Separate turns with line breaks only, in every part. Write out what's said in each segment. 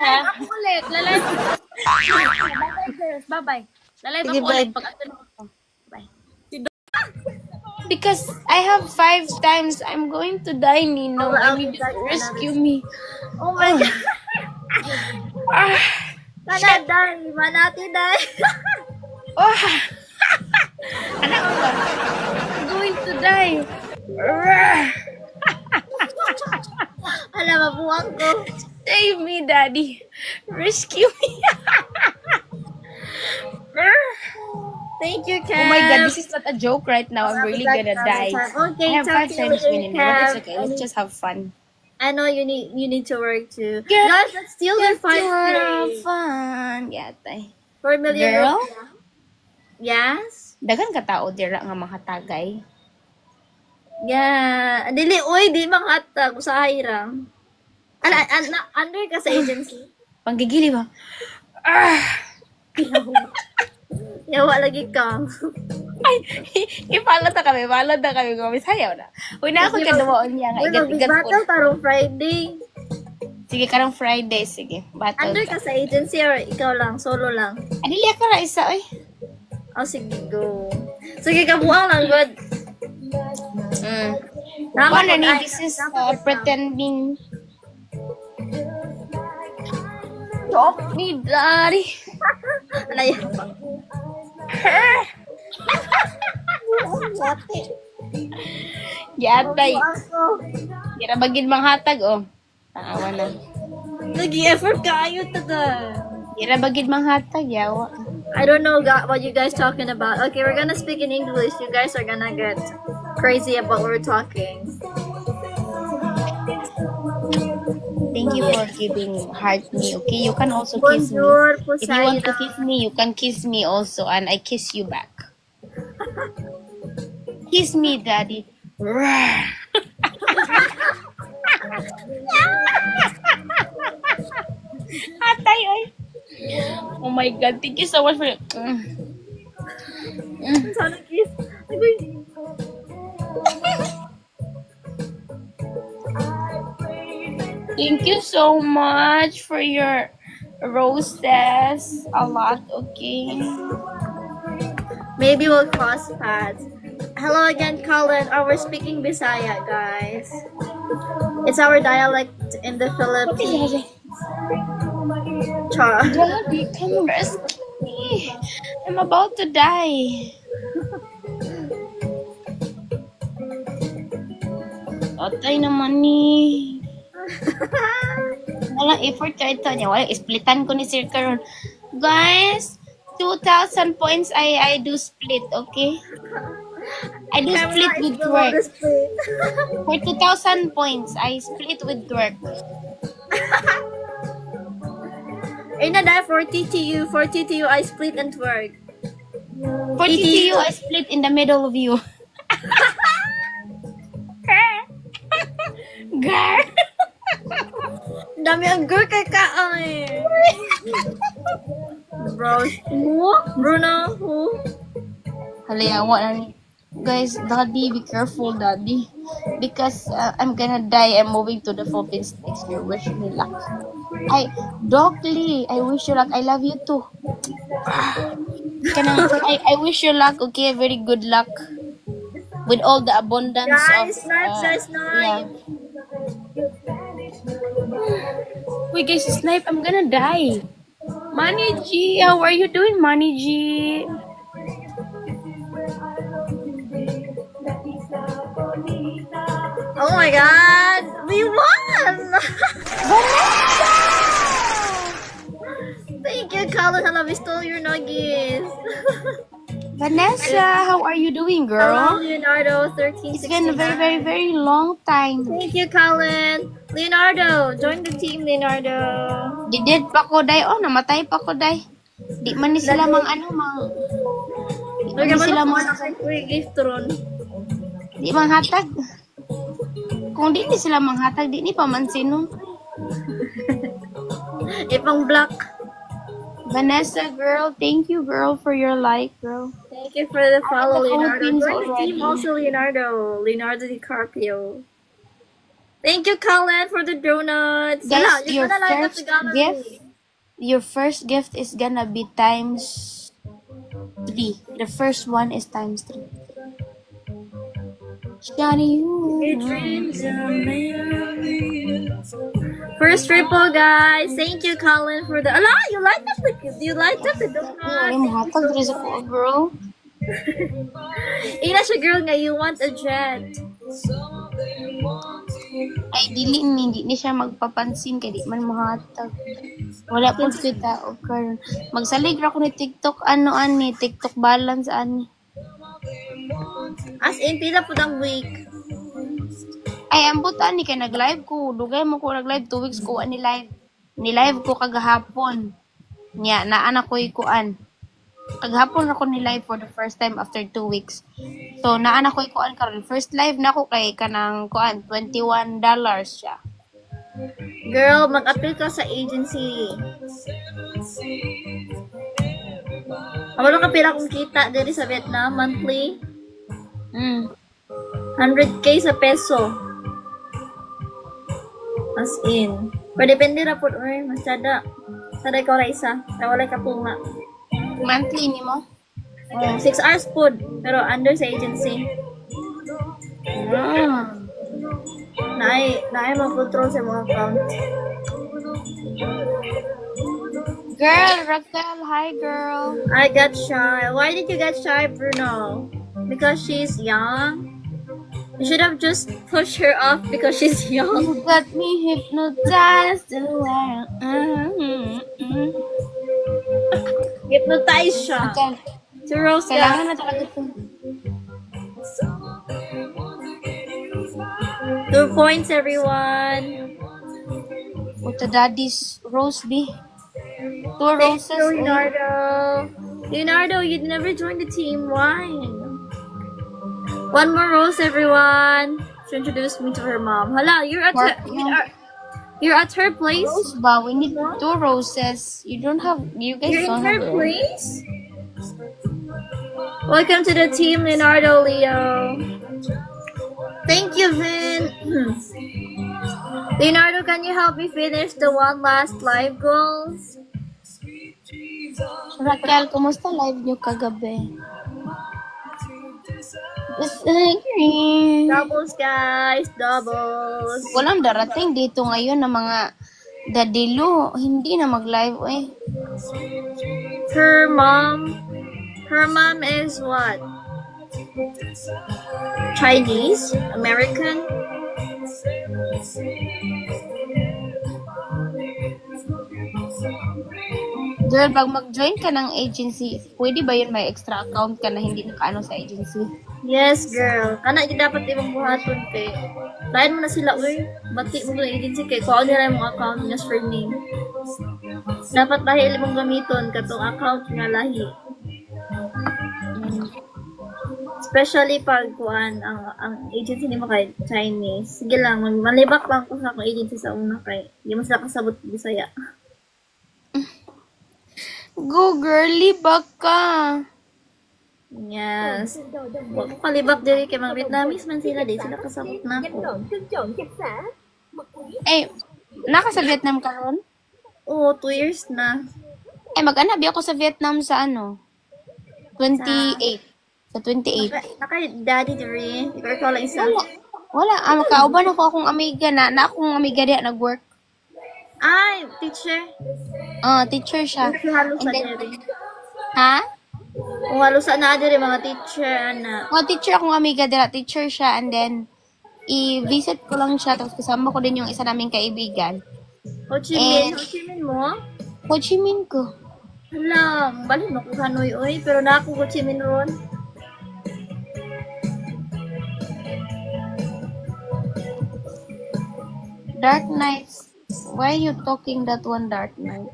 Lalay ako ulit. Lalay ako. Bye-bye, girls. Bye-bye. Lalay
Sige,
ako ulit
bye.
pag ato ako. Bye.
Because I have 5 times. I'm going to die, Nino.
Oh,
I need you to rescue me.
Oh my God.
Ah,
Manati, manati, day.
oh. Anak ko ba? I'm going to die.
Alam, mabuang ko.
Save me, Daddy. Rescue me.
Thank you,
Oh
Cam.
my God, this is not a joke right now. I'm really gonna die.
Okay,
I have 5 times winning, but it's okay.
Cam.
Let's just have fun.
I know you need to work too.
Girl,
Guys, let's steal their
Let's have
5K.
fun. Yatay.
4 million.
Girl?
Yes?
Dagan ka tao dira nga makatagay.
Yeah. Dili, uy, di manghatag. Usahay rang. Under ka sa agency.
Panggigili ba? Ah!
Yawa lagi ka.
Ay, ipalad na kami. Gumisayaw na. Uy na ako kaduwaon niya.
Uy, mag-battle tarong Friday.
Sige, karang Friday. Sige, battle
Under ka sa agency or ikaw lang? Solo lang?
Adili ako na isa, oy.
Oh, sige, go. Sige, kabuang lang, good.
One ni this is pretending. Stop me, Daddy.
Alay.
Yatay. Kira bagid manghatag, oh. Taawa na.
Nag-effort kayo taga.
Kira bagid manghatag, yawa.
I don't know what you guys talking about. Okay, we're gonna speak in English. You guys are gonna get crazy about what we're talking.
Thank you for giving heart me, okay? You can also kiss me.
Bonjour,
If you want to kiss me, you can kiss me also, and I kiss you back. Kiss me, Daddy. Atay, oy. Oh my God, thank you so much for
Sana kiss.
Thank you so much for your roses. A lot, okay?
Maybe we'll cross paths. Hello again, Colin. Oh, we're speaking Bisaya, guys. It's our dialect in the Philippines. Char.
Daddy, come rescue me. I'm about to die. Atay naman ni. Walang effort ka ito niya. Walang splitan ko ni Sir Karon. Guys, 2,000 points I do split, okay? I do split with work. For 2,000 points, I split with work.
Ina dahil for TTU, I split and work.
For TTU, I split in the middle of you. Girl!
Dami ang girl kay Kaay. Bro, who? Bruno, who?
Halayawa na ni. Guys, Daddy, be careful, Daddy. Because I'm gonna die. I'm moving to the Philippines next year. Wish me luck. Doc Lee, I wish you luck. I love you too. I wish you luck, okay? Very good luck. With all the abundance
Guys,
of...
nice.
Yeah. Wait, guys, snipe. I'm gonna die. Manny G, how are you doing, Manny G?
Oh my God, we won!
Vanessa!
Thank you, Colin. Hala, we stole your nuggies.
Vanessa, how are you doing, girl?
Hello, Leonardo, 1369.
It's been a very, very, very long time.
Thank you, Colin. Leonardo, join the team, Leonardo.
Didid pa ko, day. Oh, namatay pa ko, day. Di man ni sila mang ano, mang... Di man ni sila mang...
gift ron.
Di mang hatag. Kung di ni sila mang hatag, di ni pamansin, no?
Ipang black.
Vanessa, girl, thank you, girl, for your like, girl.
Thank you for the follow,
the
Leonardo.
Philippines
Join the team
already.
also, Leonardo. Leonardo DiCaprio. Thank you, Colin, for the donuts.
Guys,
Hala, you're
your
gonna like
first
the gallery.
gift, your first gift is gonna be times 3. The first one is times 3. Shani,
First triple, guys. Thank you, Colin, for the. Ala, you like the donut?
I'm hatag diri sa ko, girl.
Ina siya, girl, nga you want a jet.
Ay, hindi ni siya magpapansin kay di man mahatag. Wala po kita o karon. Magsalig ra ko ni TikTok ani, TikTok balance ani.
As in, pila po ang week.
Ay, ambot ani kay nag-live ko. Dugay mo ko nag-live 2 weeks ko ani live. Ni live ko kagahapon. Nya naa na ko ikuan. Kagahapon ako ni live for the first time after 2 weeks. So naa na ko ikuan karon. First live na ko kay kanang kuan $21 siya.
Girl, mag-apply ka sa agency. Amalo ka pila kung kita diri sa Vietnam monthly? 100k sa peso. As in. Pero depende ra po, masyada. Sada ko ra isa. Wala ka punga.
Monthly ni mo?
6 hours food. Pero under sa agency. Naay mag-control sa mga account.
Girl, Raquel, hi girl.
I got shy. Why did you get shy, Bruno? Because she's young? You should have just pushed her off because she's young.
You got me hypnotized.
Hypnotize siya.
Okay.
To Rose,
Kailangan na talaga ito.
2 points, everyone.
Ito daddy's rose B. 2 roses.
Leonardo. Leonardo, you'd never joined the team. Why? 1 more rose, everyone. She introduced me to her mom. Hala, you're at her place.
Rose ba? We need 2 roses. You don't have. You guys
You're in
don't
her
have.
place. Welcome to the team, Leonardo, Leo. Thank you, Vin. Leonardo, can you help me finish the one last live goals?
Raquel, kumusta live nyo kagabi? Disagree.
Doubles, guys. Doubles.
Walang darating dito ngayon na mga dadilo. Hindi na mag-live eh.
Her mom is what? Chinese? American?
Girl, pag mag-join ka ng agency, pwede ba yun may extra account ka na hindi nakaano sa agency?
Yes, girl. Kana di dapat ibang buhaton kay. Lain mo na sila, uy. Bati mo na agency kay. Kuha nila yung mga account just for name. Dapat lahi mong gamiton katong account nga lahi. Especially pag kuan ang agency ni mo kay Chinese. Sige lang, malibak lang ko sa akong agency sa una kay. Di mo sila kasabot Bisaya.
Go girly, baka.
Yes. Huwag ko kalibak diri kay mga Vietnamese man sila. Di sila kasabot na ako.
Eh, naka sa Vietnam ka ron?
Oo, 2 years na.
Eh, mag-anabi ako sa Vietnam sa ano? 28. Sa 28.
Naka-daddy diri. Ikaw ikaw lang isa.
Wala. Makauban ako akong amiga na akong amiga diya nag-work.
Ay, teacher.
Teacher siya.
Halos sa
And then-
diri.
Ha?
Kung halos na diri mga teacher na.
Teacher akong amiga dira. Teacher siya. And then, i-visit ko lang siya. Tapos kasama ko din yung isa naming kaibigan.
Ho Chi Minh. Ho Chi Minh mo?
Ho Chi Minh ko.
Hala, bali mo ko Hanoi oy, pero na ako Ho Chi Minh ron.
Dark Knights. Why are you talking that one, Dark Knight?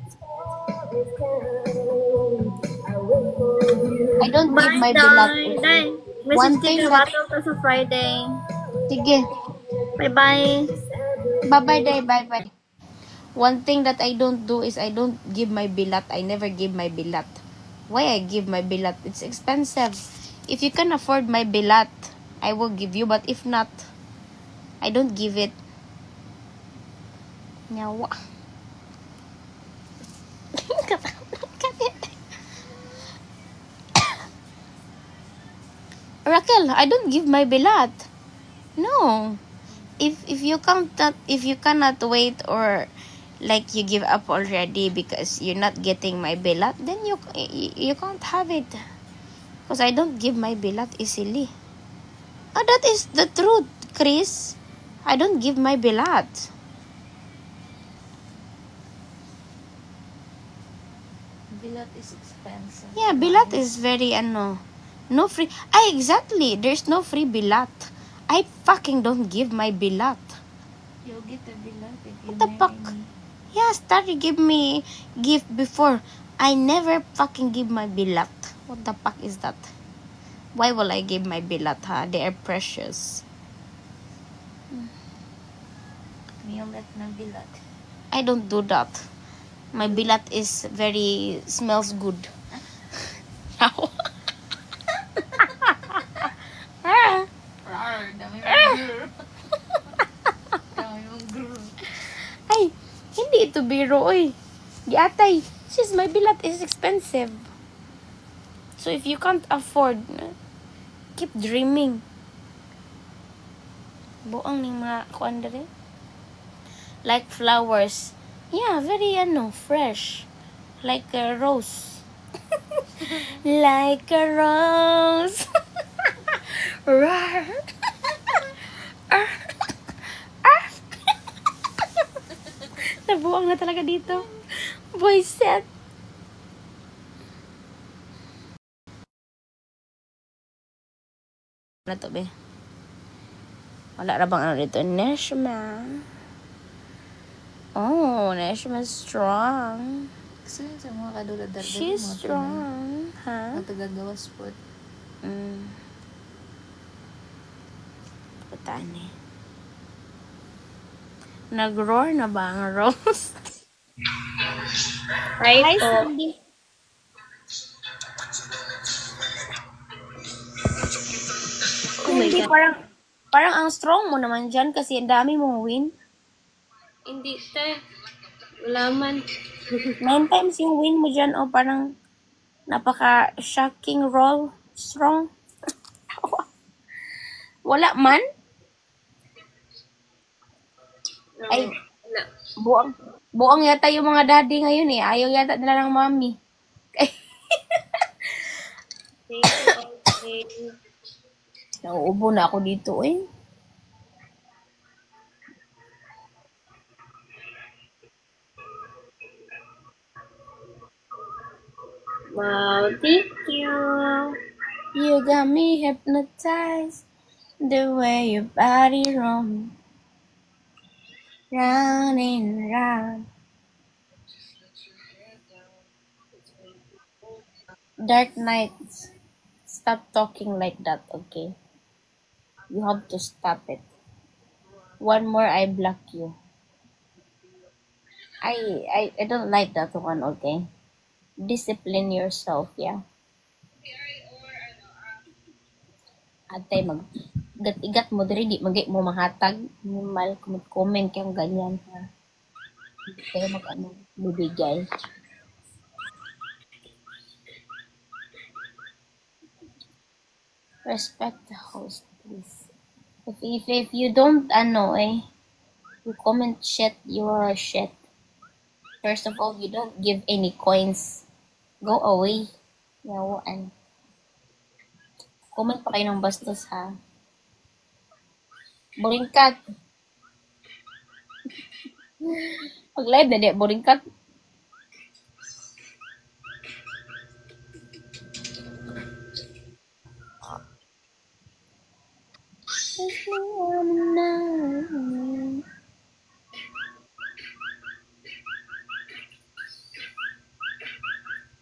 I don't give my beloved.
Day.
One
Message
thing
ka
that-
battle ka sa Friday.
Sige.
Bye-bye.
Bye-bye, day. Bye-bye. One thing that I don't do is I don't give my bilat. I never give my bilat. Why I give my bilat? It's expensive. If you can afford my bilat, I will give you. But if not, I don't give it. Nyawa. Raquel, I don't give my bilat. No. If you cannot wait, or like you give up already because you're not getting my bilat, then you can't have it. Because I don't give my bilat easily. Oh, that is the truth, Chris. I don't give my bilat.
Bilat is expensive.
Yeah, bilat is very no free. Exactly. There's no free bilat. I fucking don't give my bilat.
You'll get the bilat if you
What the fuck?
me.
Yeah, Starry give me gift before. I never fucking give my bilat. What the fuck is that? Why will I give my bilat, huh? They are precious.
Miomet na bilat.
I don't do that. My bilat is very smells good. Ay, hindi ito biro, oy. Giatay, sis, my bilat is expensive. So if you can't afford, keep dreaming. Buang ning mga kuan dere. Like flowers. Yeah, very fresh. Like a rose. Like a rose. Rar. Nabuang na talaga dito. Voice set. Ano to, be? Wala ra bang dito? Neshma. Oh, Neshma strong.
Kasi sa mga kadulad
She's strong. Ha?
Ang tagagawas po.
Putaan eh. Nag-roar na ba ang Rose?
Right
Hi,
po.
Cindy.
Oh my
Hindi,
God.
parang ang strong mo naman dyan kasi ang dami mong win.
Hindi, te. Wala man.
9 times yung win mo dyan, o parang napaka-shocking roll. Strong. Wala man? Ay,
Wala.
buang yata yung mga daddy ngayon eh. Ayaw yata nila ng mommy. Nauubo na ako dito eh.
Wow, thank you.
You got me hypnotized. The way your body roam. Round and round. Dark nights. Stop talking like that, okay? You have to stop it. One more, I block you. I don't like that one, okay? Discipline yourself, yeah? Atay, gat-igat mo diri, di magay mo mahatag. Mal, comment kang ganyan, ha? Hindi kayo bibigay. Respect the host, please. If you don't, you comment shit, you are shit. First of all, you don't give any coins. Go away. Yawaan. Comment pa kayo ng bastos, ha? Boring cat. Pag live na di, boring cat.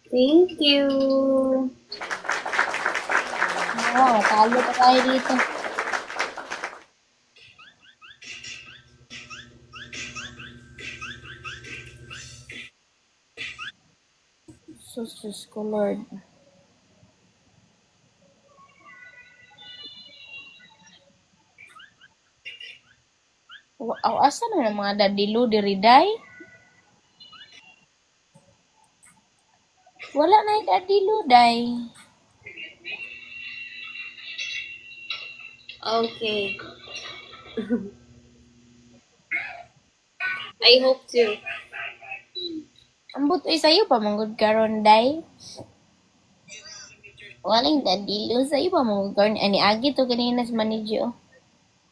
Thank you.
Wow, talo pa tayo dito. Sus ko, Lord. Asa na ng mga dadilo diri day? Wala na yung dadilo day.
Okay. I hope to.
Ambot ay sayo pa manggod karon day. Wala yung dadilo sayo pa manggod karon. Ani agi to kanina sa manager.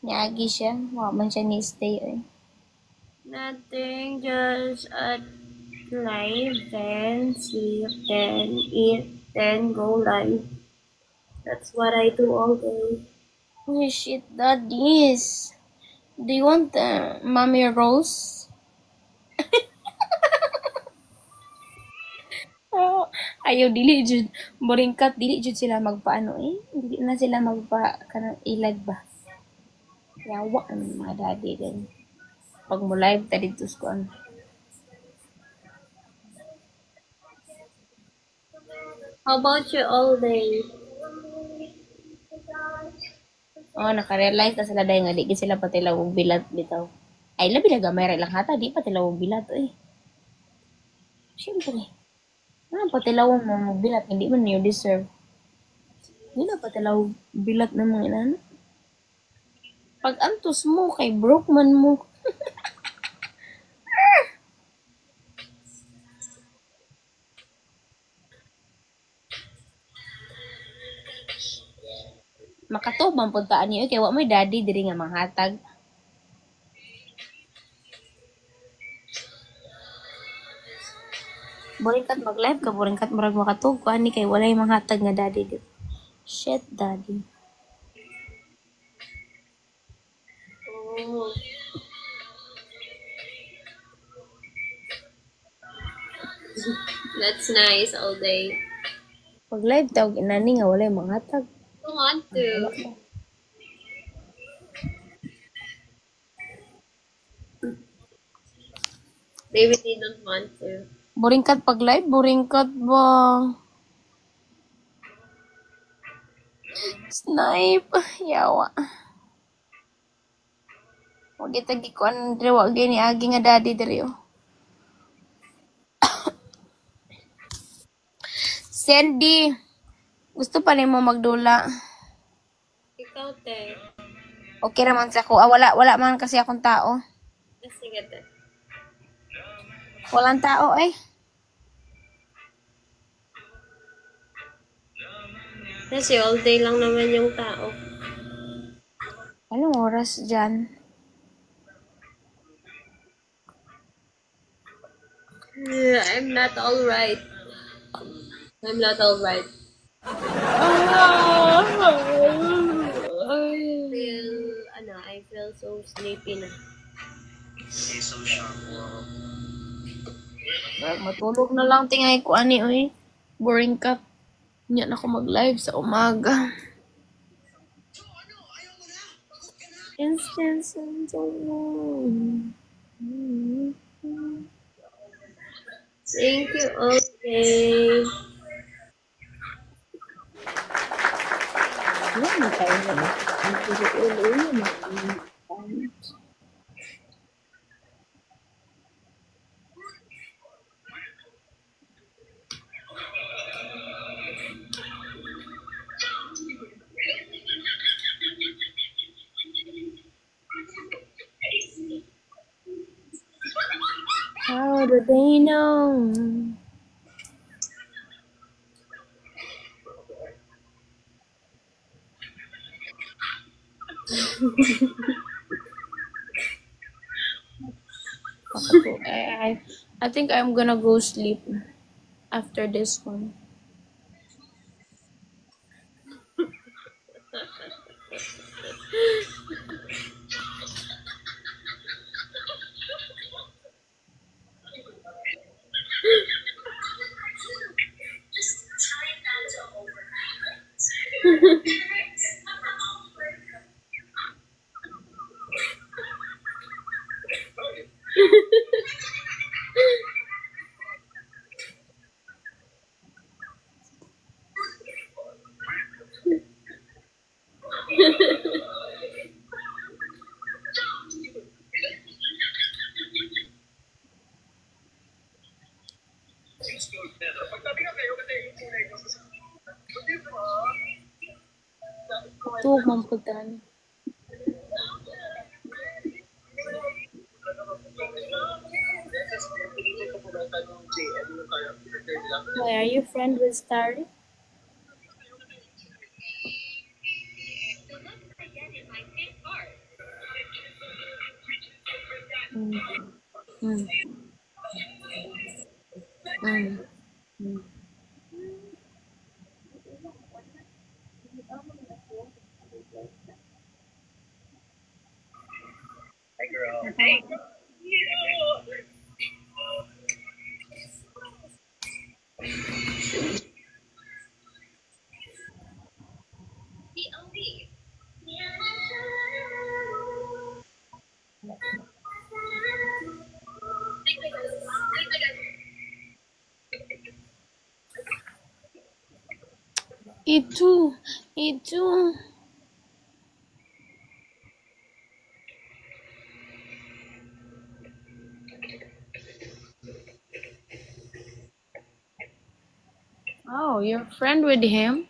Ni agi siya. Wa man siya ni stay eh.
Nothing, just live, then sleep, then eat, then go live. That's what I do all day.
Oh shit, daddies. Do you want mommy rose? Oh, ayaw dili jud boringkat dili jud sila magpaano eh. Dili na sila magpa kanang ilag ba. Yawa ang mga daddy din. Pag mo live ta dito sa kuan.
How about you all day?
Oh, naka-realize na sila dahil nga di gid sila patilaw og bilat bitaw. Ay labi na gamay ra lang hata di patilaw og bilat eh. Siyempre. Ano patilaw mo og bilat hindi man niyo deserve. Hindi na patilaw og bilat ng mga inana. Pag antos mo kay broke man mo. Makatubang pud ta niyo kay wa may daddy diri nga manghatag. Boring kat mag-live ka, boring kat murag makatug ko ani kay walay manghatag nga daddy dito. Shit, daddy.
Oh. That's nice all day.
Pag live tawag inani nga walay manghatag.
I want to. Maybe they don't want to.
Boring kat pag live, boring kat ba? Snipe, yawa. Wag kita gikuan diri wag ni agi nga daddy diri oh. Sandy, gusto pa nimo magdula.
Ikaw, te.
Okay naman sa ko. Wala man kasi akong tao.
Sige, te.
Walang tao eh.
Kasi all day lang naman yung tao.
Anong oras dyan?
I'm not alright. I'm not alright. I feel so sleepy na.
So sharp.
Matulog na lang tingay ko ani oy. Boring cut. Nya na ako mag-live sa umaga. Instance and
Thank you, okay.
Ano tayo na? How do they know? I think I'm gonna go sleep after this one. Tuwag mamputan. Why are you friend with Starry? Mm. Mm. Mm. Mm. Itu. Oh, you're friend with him?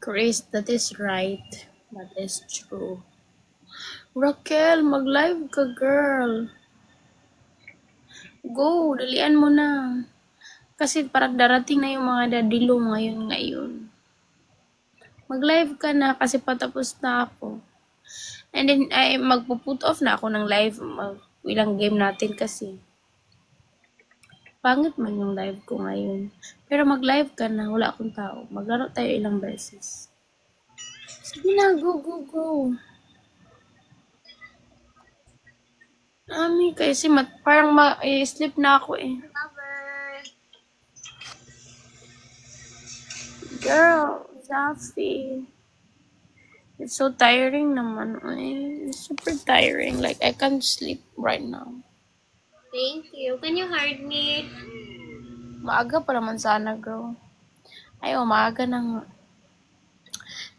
Chris, that is right. That is true. Raquel, mag-live ka, girl. Go, dalian mo na. Kasi parang darating na yung mga dadilo ngayon. Mag-live ka na kasi patapos na ako. And then, ay, magpo-put off na ako ng live. Ilang game natin kasi. Pangit man yung live ko ngayon. Pero mag-live ka na, wala akong tao. Maglaro tayo ilang beses. Sige na, go. Ami, kasi parang ma-sleep na ako eh. Girl, Zafi. It's so tiring naman. It's super tiring. Like, I can't sleep right now.
Thank you. Can you hide me?
Maaga pa naman sana, girl. Ay, maaga na nga.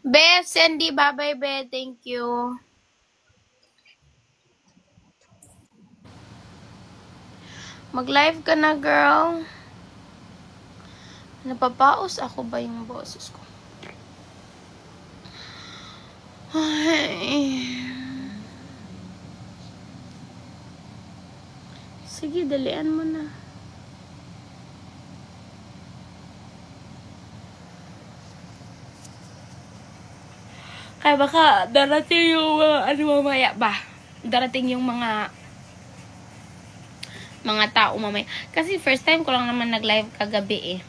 Be, Sandy, bye-bye, Be. Thank you. Mag-live ka na, girl. Napapaos ako ba yung boses ko? Ay. Sige, dalian mo na. Kaya baka darating yung mamaya ba? Darating yung mga tao mamaya. Kasi first time ko lang naman nag-live kagabi eh.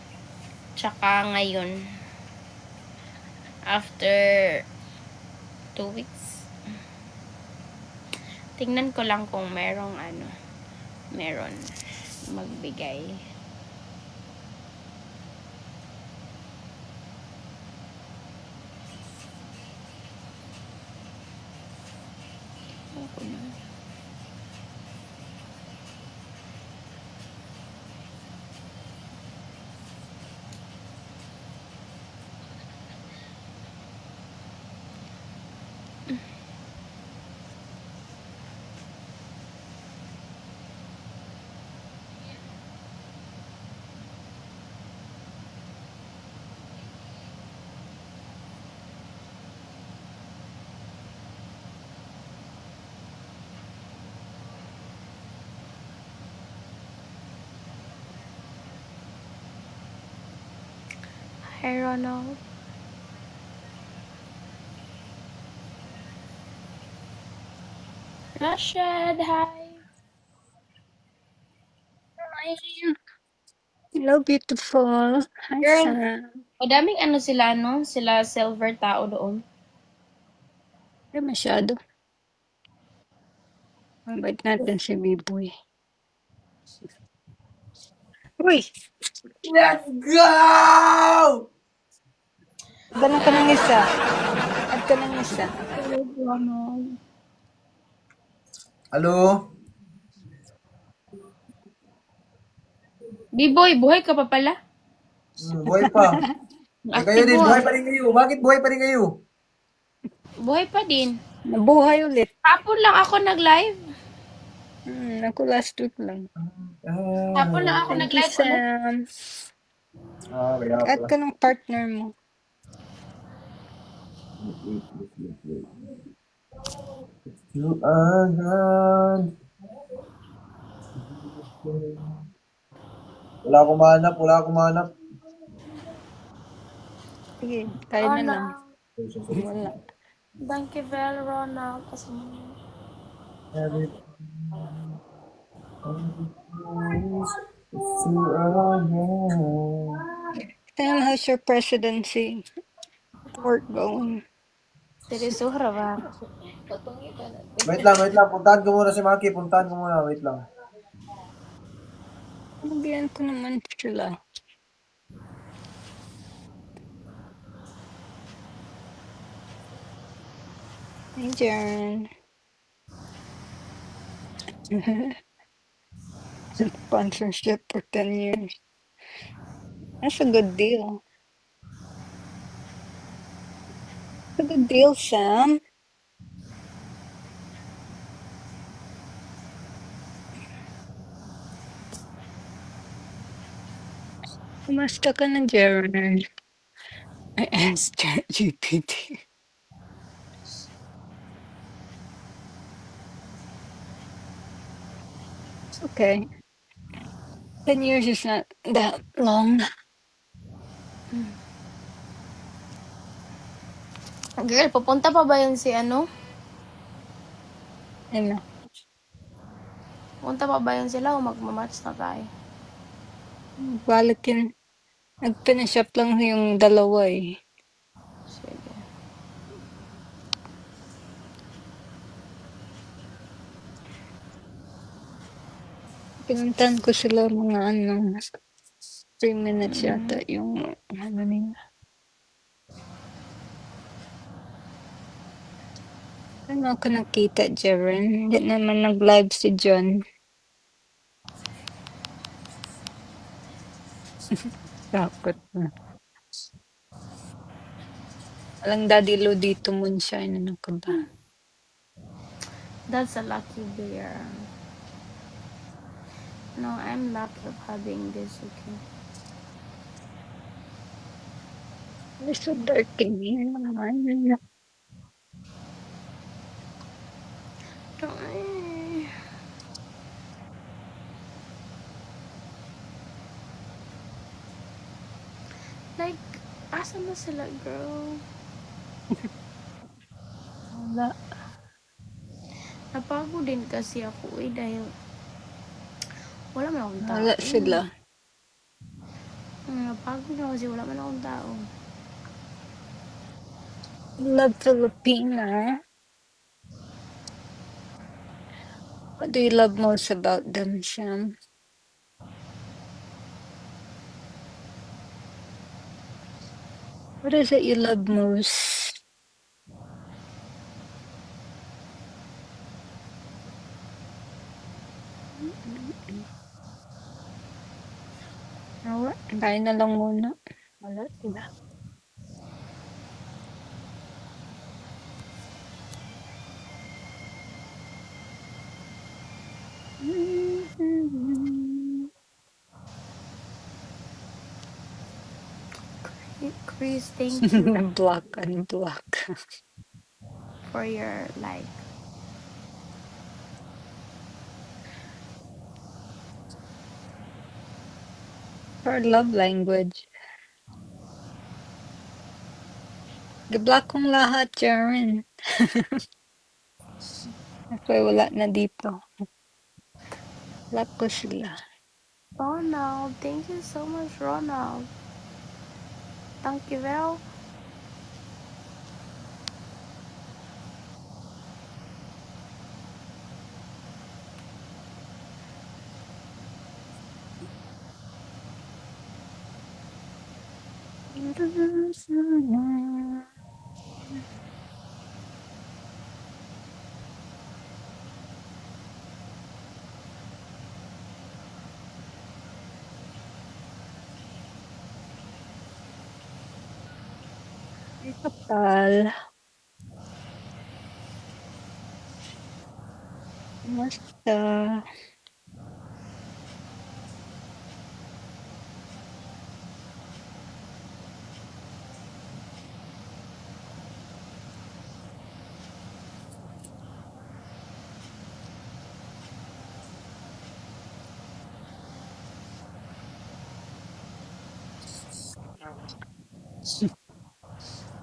Tsaka ngayon. After 2 weeks. Tingnan ko lang kung meron magbigay. Hi, Ronald. Rashad, hi.
Hi. Hello, beautiful. Hi,
Girl,
Sam.
madaming sila silver tao doon.
Ay, masyado. Mabait natin si Biboy. Uy!
Let's go!
Ganun ka ng isa. Add ka ng isa.
Hello?
B-boy, buhay ka pa pala?
Buhay pa. Eh, kayo din, buhay pa rin kayo. Bakit buhay pa rin kayo?
Buhay pa din.
Nabuhay ulit.
Hapon lang ako nag-live.
Ako last week lang.
Hapon lang ako
Thank you,
nag-live ulit.
Sam.
Kaya
Add
pala.
ka ng partner mo.
You are God. Wala akong mahanap.
Sige, tayo na lang. Wala.
Thank you very Ronald.
Sam, how's your presidency work going?
Seryosohra ba?
Wait lang. Puntahan ko muna si Maki. Wait lang.
Nabigyan ko naman sila. Hey, Jaren. Sponsorship for 10 years. That's a good deal. That's a good deal, Sam. Kumusta ka na, Jaren? I asked ChatGPT. It's okay. 10 years is not that long.
Girl, pupunta pa ba yun si ano?
Ano?
Pupunta pa ba yun sila o magmamatch na tayo?
Balik yun. Nag-finish up lang yung dalawa eh.
Sige.
Pinuntan ko sila mga 3 minutes yata yung ano nila. Ano ako nakita, Jaren? Hindi naman nag-live si John. Takot na. Walang Daddy Lo dito, Moonshine. Ano ka ba?
That's a lucky bear. No, I'm lucky of having this, okay?
It's so dark in here naman.
Like, asan na sila, girl?
Wala.
Napagod din kasi ako dahil wala man akong tao.
Wala sila.
Napagod na kasi wala man akong tao.
Love Filipina. What do you love most about them, Sam? What is it you love most? Wala. Kain na lang muna. Wala sila.
Chris, thank you
Block and block.
for your like.
Her love language. Di-block kong lahat, Jaren. Kasi wala na dito. Block ko sila.
Ronald, thank you so much, Ronald. Thank you, Vel.
Kapal. Kumusta?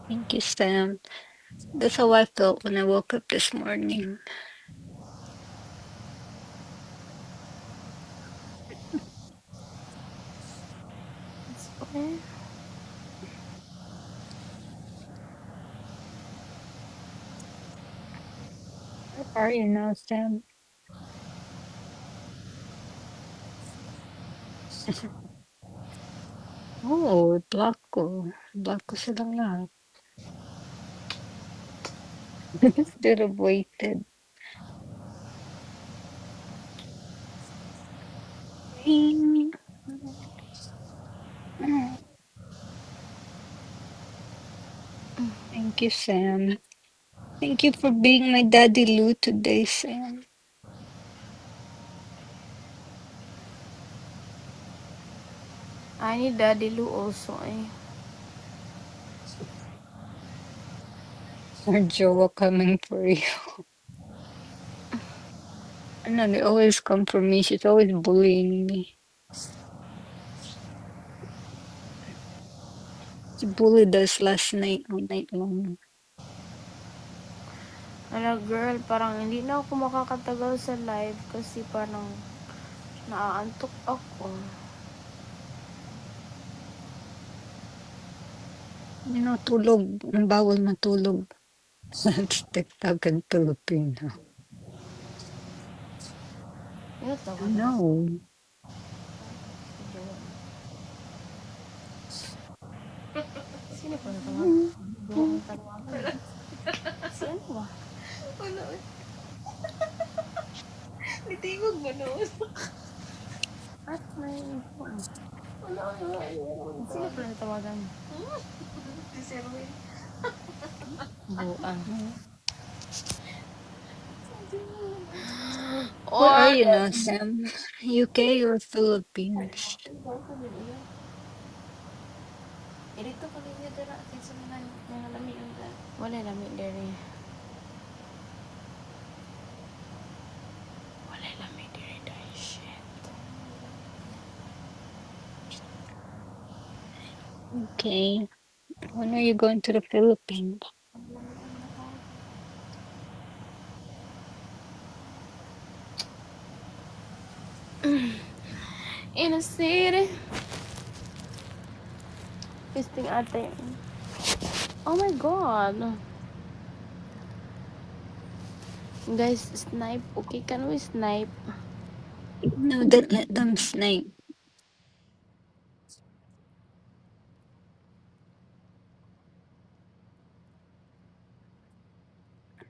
Thank you, Sam. That's how I felt when I woke up this morning.
Okay.
Where are you now, Sam? Oh, block ko. Block ko silang lahat. Should have waited. Thank you, Sam. Thank you for being my daddy Lou today, Sam.
I need Daddy Lou also eh.
Or Joa coming for you. I know they always come for me. She's always bullying me. She bullied us last night, all night long.
Ano girl, parang hindi na ako makakatagal sa live kasi parang naaantok ako.
You know, tulog. Ang bawal matulog. It's TikTok and Filipino.
Ano tawag?
No.
Sino pa natawag? Doon tawagan. Sino ba? Wala. Nitingog mo noon. At may phone. Wala. Sino pa natawagan? Si Serwin. Buang.
Where are you now, Sam? UK or Philippines?
Dito ka linya dara kinsa man nga lami ang wala lami dere. Wala lami dere dai shit.
Okay. When are you going to the Philippines?
In a city. Pisting ate. Oh my god. Guys, snipe. Okay, can we snipe?
No, don't let them snipe.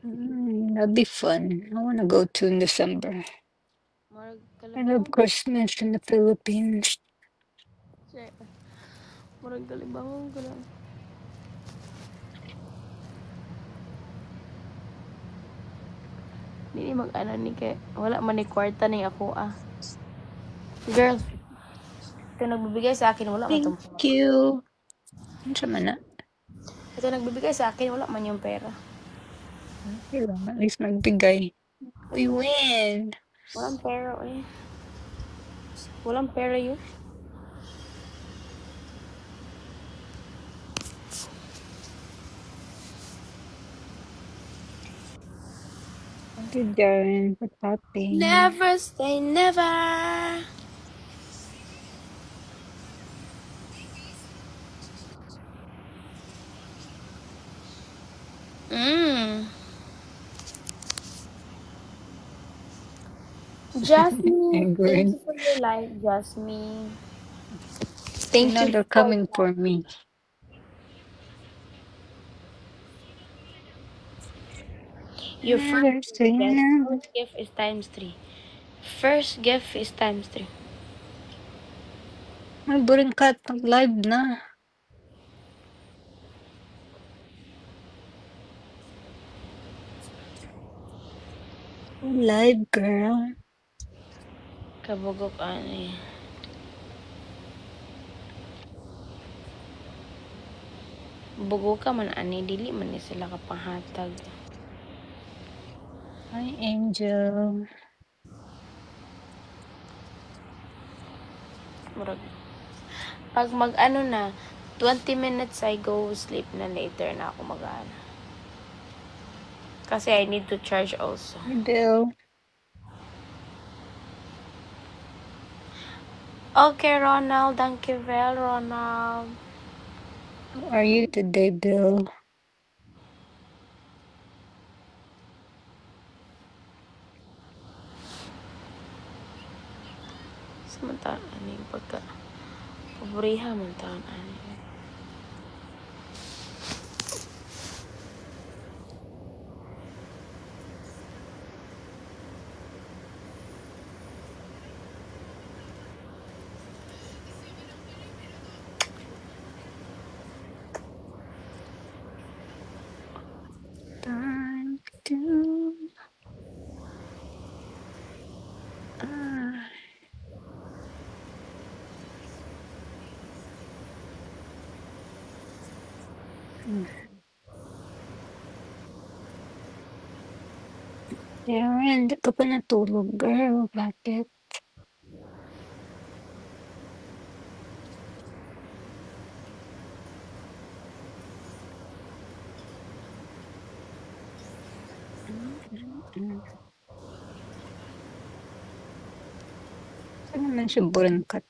That'd be fun. I want to go to in December. I love Christmas in the Philippines.
Murag kalibahon ko lang. Hindi mag-ano ni kay wala man ni kwarta ni ako ah. Girl, ito nagbibigay sa akin wala man tong
Thank you. Ano sa mana?
ito nagbibigay sa akin wala man yung pera.
Okay lang. At least nagbigay. We win.
Walang pera eh. Walang pera yun.
Thank you, Darren, for tapping.
Never say never. Jasmine, thank you for your life, Jasmine. Thank
you. They're coming for me.
Your
There's Sam.
first gift is times 3. First gift is times 3.
May boring cat live na. Live, girl.
Kabugok ani. Bugo ka man ani dili man ni sila kapanghatag.
Hi, Angel.
Murag pag mag ano na 20 minutes I go sleep na later na ako mag-ano. Kasi I need to charge also.
Hi, Bill.
Okay, Ronald. Thank you well, Ronald.
How are you today, Bill?
Sementara ani pagka pabriha man taon ani.
Time to. Ah. Karen, di ka pa natulog, girl. Bakit? Saan naman siya boring cat?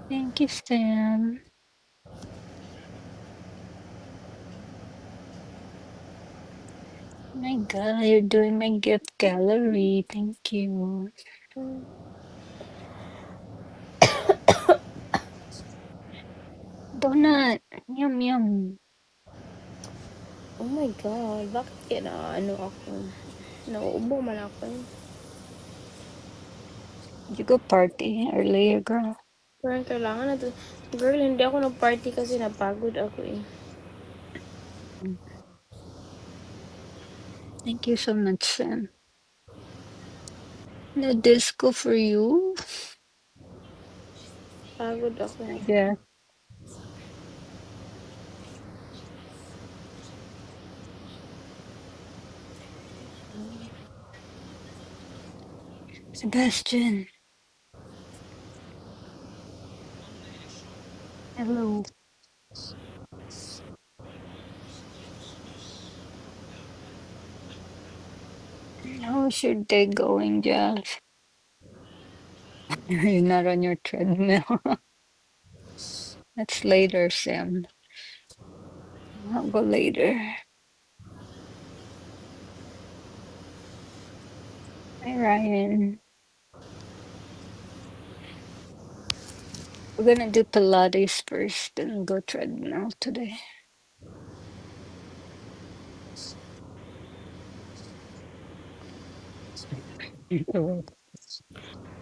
Thank you, Sam. My God, you're doing my gift gallery. Thank you. Donut. Yum, yum.
Oh my God, bakit kaya na ano ako? Nauubo man ako.
Did you go party earlier, girl?
Parang kailangan na to. Girl, hindi ako nag-party kasi napagod ako eh.
Thank you so much, Sam. No disco for you?
Pagod ako.
Yeah. Sebastian. Hello. How's your day going, Jeff? You're not on your treadmill. That's later, Sam. I'll go later. Hi, Ryan. We're gonna do Pilates first, then go treadmill today.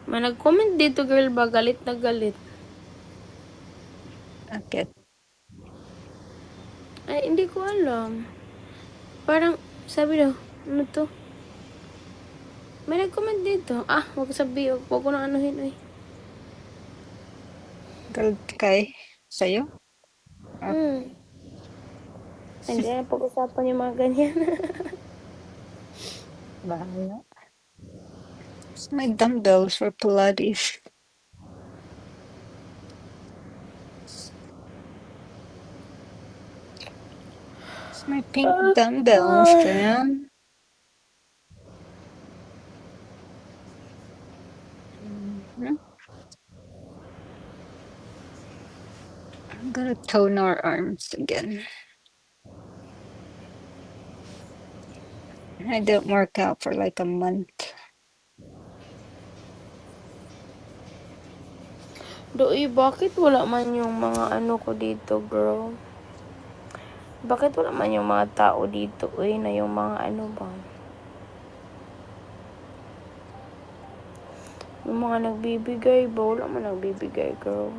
May nag-comment dito girl ba, galit na galit.
Okay.
Ay, hindi ko alam. Parang, sabi daw, ano to? May nag-comment dito. Ah, wag sabi, wag ko na anuhin eh.
Galit kay sa'yo?
Hindi na pag-usapan yung mga ganyan.
Bahala. It's my dumbbells for Pilates. It's my pink dumbbells, Sam. Mhm. I'm gonna tone our arms again. I didn't work out for like a month.
Doi, bakit wala man yung mga ano ko dito, girl? Bakit wala man yung mga tao dito, na yung mga ano ba? Yung mga nagbibigay ba? Wala man nagbibigay, girl.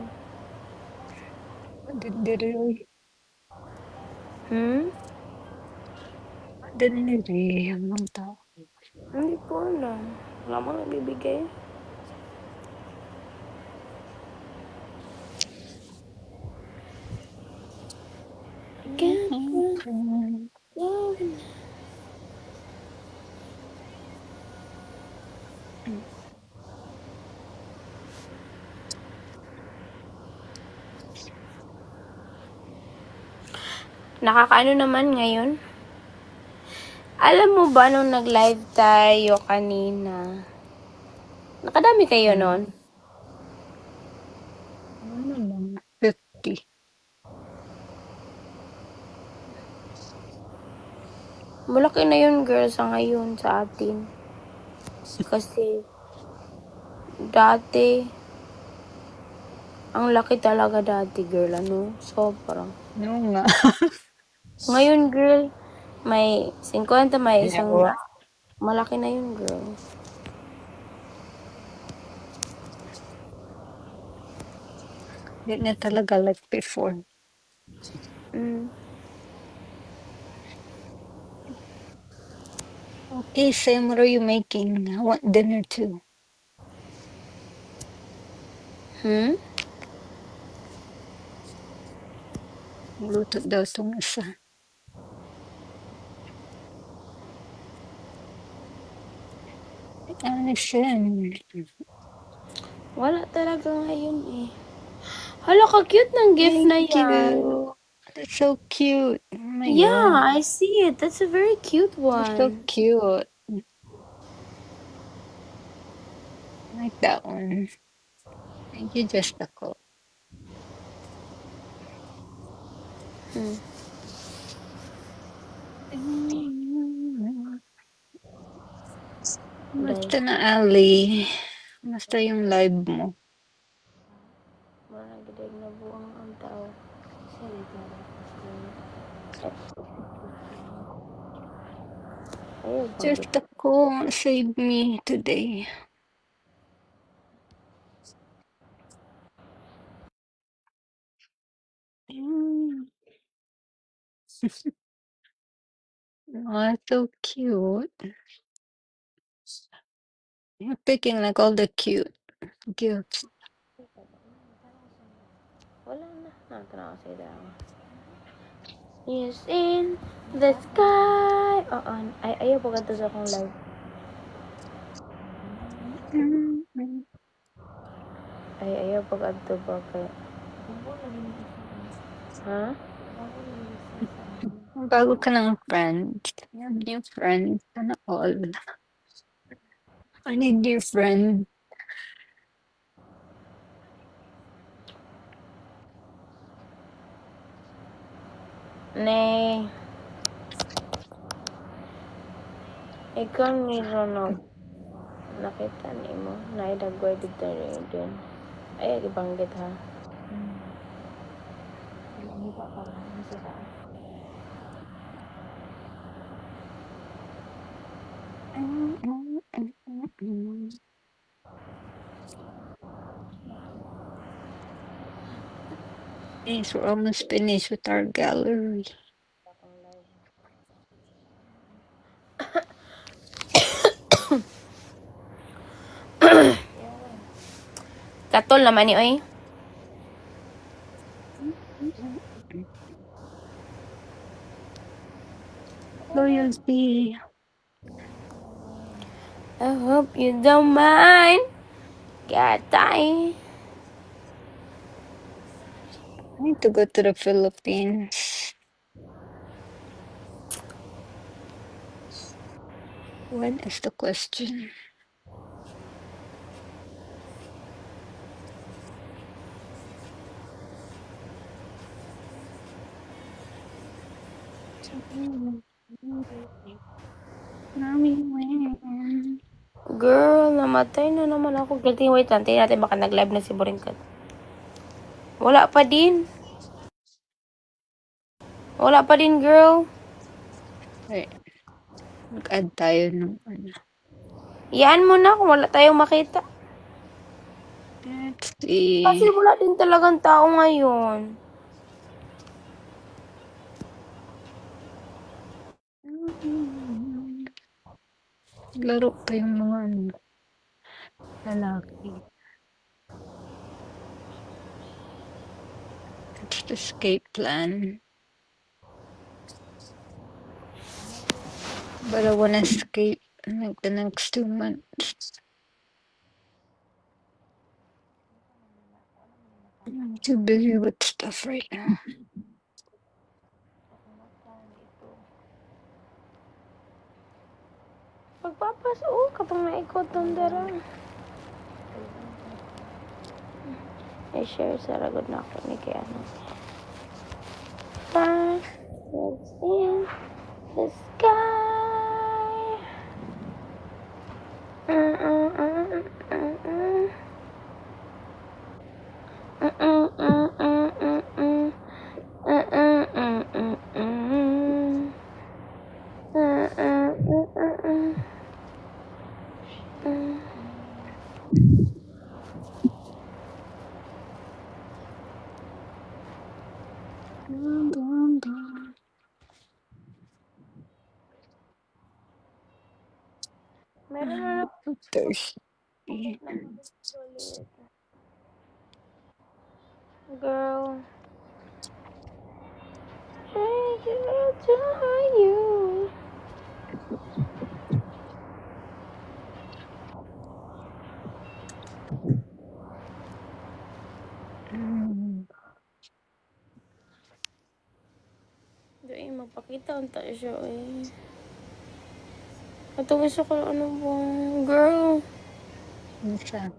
Didn't yung mga tao.
Hindi ko alam. Wala man nagbibigay. Nakakaano naman ngayon? Alam mo ba nung nag-live tayo kanina? Nakadami kayo nun?
Ano lang, 50.
Malaki na yun, girl, sa ngayon sa atin. Kasi, dati, ang laki talaga dati, girl, ano? Sobrang.
No nga.
Ngayon, girl, may 50, may isang malaki na yun, girl.
Hindi na talaga like before. Okay, Sam, what are you making? I want dinner too. Luto daw itong isa. Ano siya?
Wala talaga ngayon eh. Hala, ka-cute ng gift na yan.
That's so cute. Oh my
Yeah,
God.
I see it. That's a very cute one.
That's so cute. I like that one. Thank you, just ako. Basta na, Ali. Basta yung live mo.
Maragdag na buwang ang tao.
Just ako, save me today. Oh, so cute. You're picking like all the cute gifts.
Wala na. Nakatanaw sa ida. Is in the sky. Oo. Ay, ayaw po ganito sa akong live. Ay, ayaw po ganito ba kaya. Ha?
Bago ka ng friend. You have new friends. Sana all. I need new friend.
Ne. Ikaw ni Ronald. Nakita ni mo. Naidagway dito rin din. Ay, ibanggit ha.
Yes, we're almost finished with our gallery.
Katol naman ni oy.
Loyalty.
I hope you don't mind. Gatay.
I need to go to the Philippines. When is the question?
Girl, namatay na naman ako. Guilty, wait lang. Tingnan natin baka nag-live na si Boringkat. Wala pa din. Wala pa din, girl.
Wait. Mag-add tayo ng ano.
Iyan mo na kung wala tayong makita.
Let's see.
Kasi wala din talagang tao ngayon.
Laro pa yung mga ano, lalaki. That's the escape plan. But I wanna escape in like the next 2 months. I'm too busy with stuff right now.
Pagpapas, kapag naikot ng darang. I-share sa ragod na ako ni kaya ano. Let's in the sky. Meron na
Thirsty.
girl. Hey, to you. Doon magpakita ang tayo siya eh. Atong isa ko ano bang girl.
Ano siya?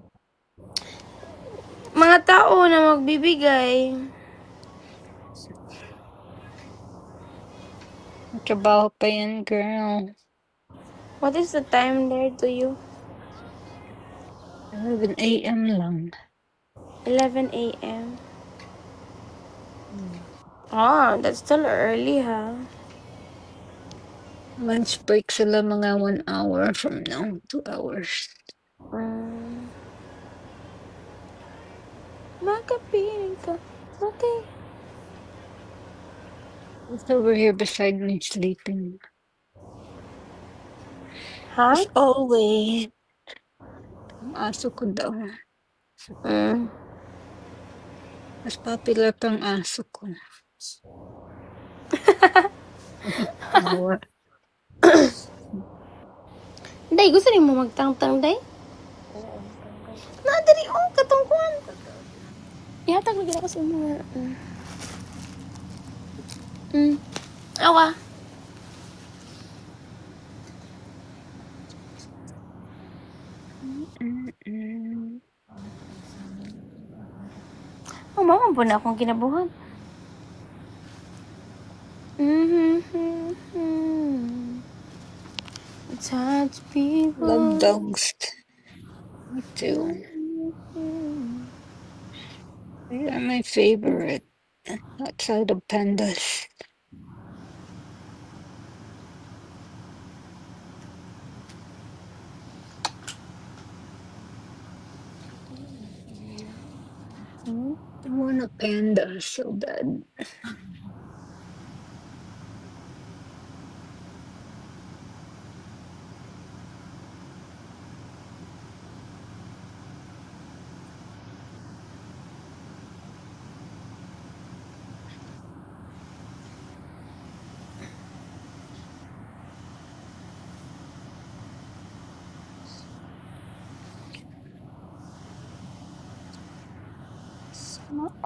Mga tao na magbibigay.
Trabaho pa yan, girl.
What is the time there to you?
11 a.m. lang.
11 a.m. Ah, that's still early, ha?
Lunch break sila mga 1 hour from now. 2 hours.
Makapiling ka. Okay.
It's over here beside me sleeping.
Huh?
As always. Ang aso ko daw. Mas popular pang aso ko.
Day, gusto rin mo magtangtang, Day? Nadari, katungkuan. Ihatag lagi ako sa mga... Awa. Mama po na akong kinabuhan. Touch people.
Love dogs. Me too. They are my favorite. Outside of pandas. I want a panda so bad.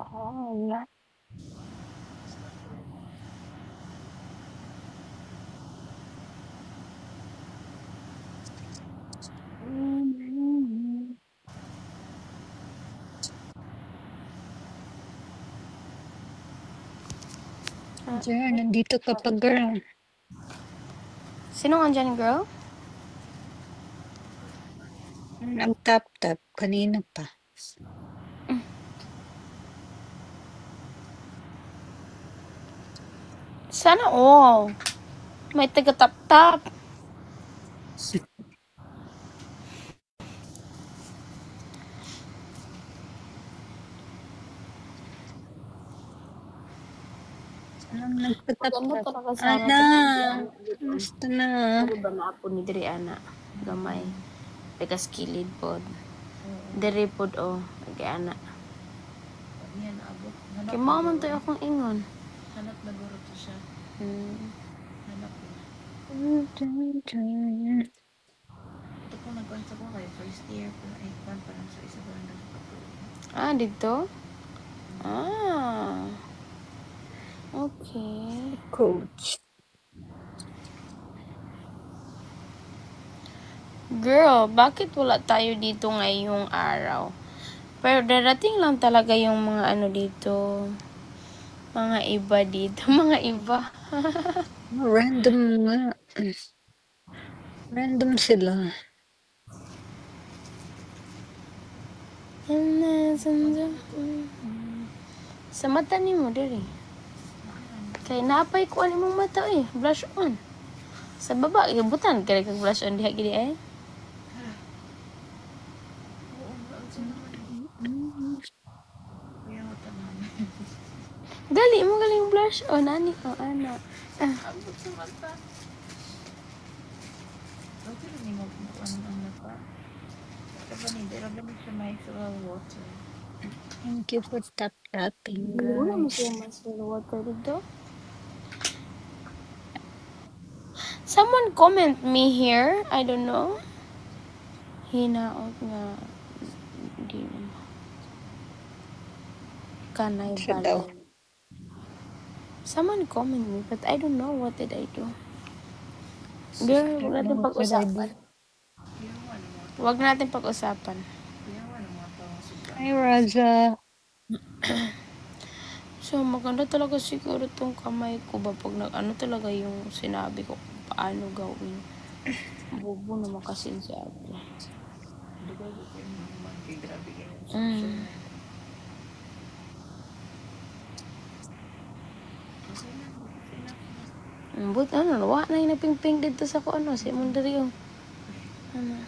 Oh, Jer, nandito ka pa, girl.
Sino andyan, girl?
Nag-tap-tap kanina pa.
Sana all. May taga-tap-tap.
Anong nagpa-tap-tap?
Maganda talaga sana.
Ana, kamusta na?
Pero ba na po ni Diri ana? Gamay. Pegas kilid pod. Diri pod o. Kay ana. Kay mao man to akong ingon.
Hanap na guro to siya. Hanap na. Ito po nag-answer ko kayo. First year po na 8 pa lang sa isa ba na
Ah, dito? Ah. Okay.
Coach.
Girl, bakit wala tayo dito ngayong araw? Pero darating lang talaga yung mga ano dito. Mga iba dito. Mga iba.
Random nga. Random sila.
Sa mata ni mo, diri. Kaya napay ko ano mong mata eh. Blush on. Sa baba, ibutan kaya kag blush on diha gidi eh. Gali mo galing blush on ani o ana.
abot sa mata. Okay lang yung ang mata. Diba ni, dira ba siya may micellar water?
Thank you for tap-tapping,
Wala mo
guys.
siya mas water dito. Someone comment me here. I don't know. Hinaot nga. Di naman. Kanay
Siya daw.
balay. Someone comment me, but I don't know what did I do. Girl, wag natin pag-usapan. Wag natin pag-usapan.
Hi, Raza.
So, maganda talaga siguro tong kamay ko ba pag ano talaga yung sinabi ko kung paano gawin. Bobo naman kasi si ate.
Di ba ko yung naman kay grabe kayo.
But ano, wa na yung napingping dito sa ko ano, si Mundario. Ano.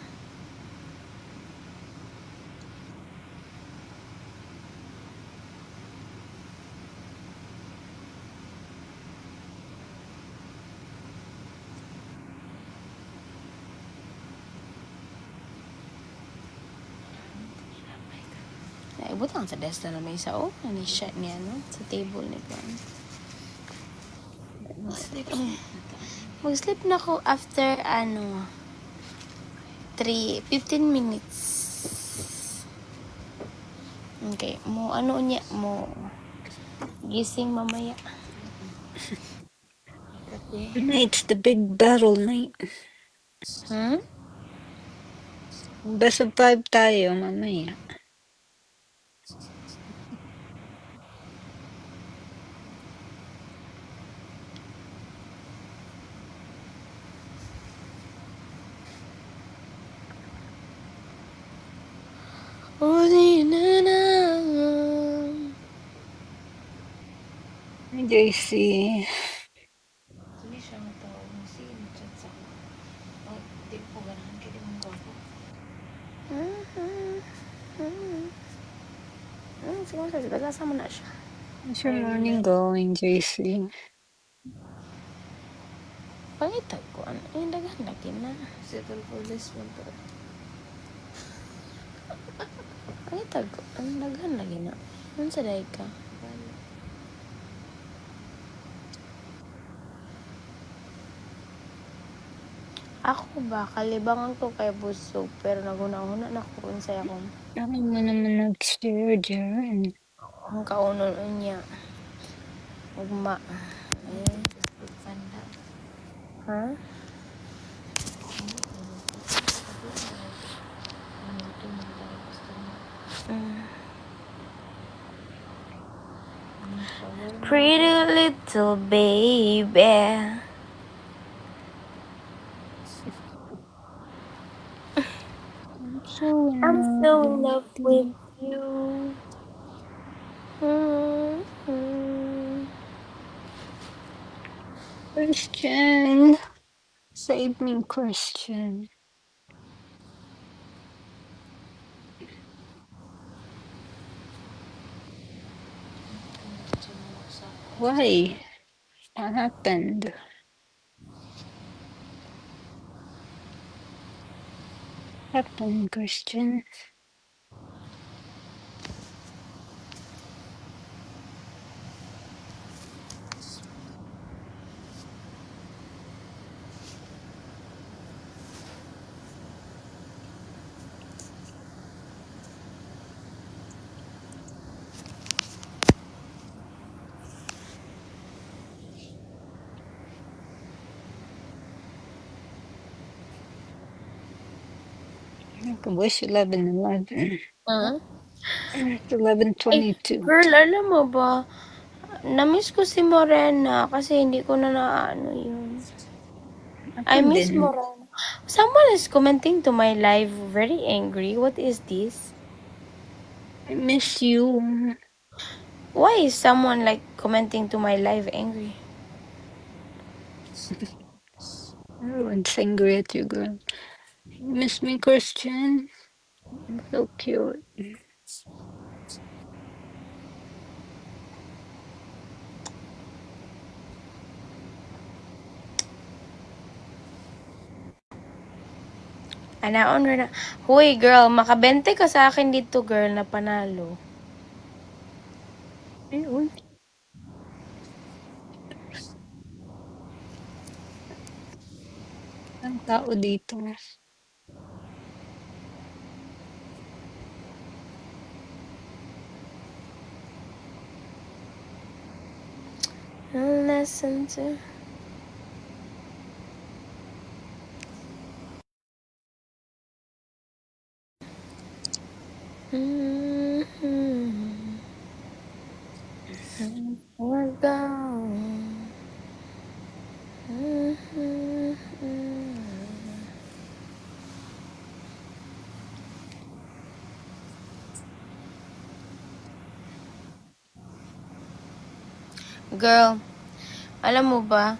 Naibutang sa desk na may isa, oh. Ano shot niya, no? Sa table nito. Mag-sleep na ako after, 15 minutes. Okay, mo, niya, mo, gising mamaya.
Tonight's the big battle night. Best of 5 tayo mamaya. Hi, JC.
Hindi siya matawag mo si chat sa ko. Di po ganahan kayo mong gwapo.
Siguro sa sila, kasama na siya.
How's your morning going, JC?
Pangitag ko, daghan lagi na.
Settle for this one to.
Pangitag ko, daghan lagi na. Ano sa dahi ka? Ako ba, kalibangan ko kay busog, pero naguna-una na ko unsay akong.
Ano mo naman nag-share, Jaren?
Ang kaunon niya. Ugma. Ayun. Ha? Pretty little baby.
I'm so
with you. Mm-hmm.
Christian. Save me, Christian. Why? What happened? What happened, Christian? I wish 11:11. It's 11:22.
Girl, alam mo ba, na-miss ko si Morena kasi hindi ko na naano yun. I miss
Din.
Morena. Someone is commenting to my live very angry. What is this?
I miss you.
Why is someone like commenting to my live angry?
Everyone's angry at you, girl. You miss me, Christian? I'm so cute.
Anaon na. Huy, girl, makabente ka sa akin dito, girl, na panalo.
Ayun. Ang tao dito.
Listen to... We're gone. Girl, alam mo ba,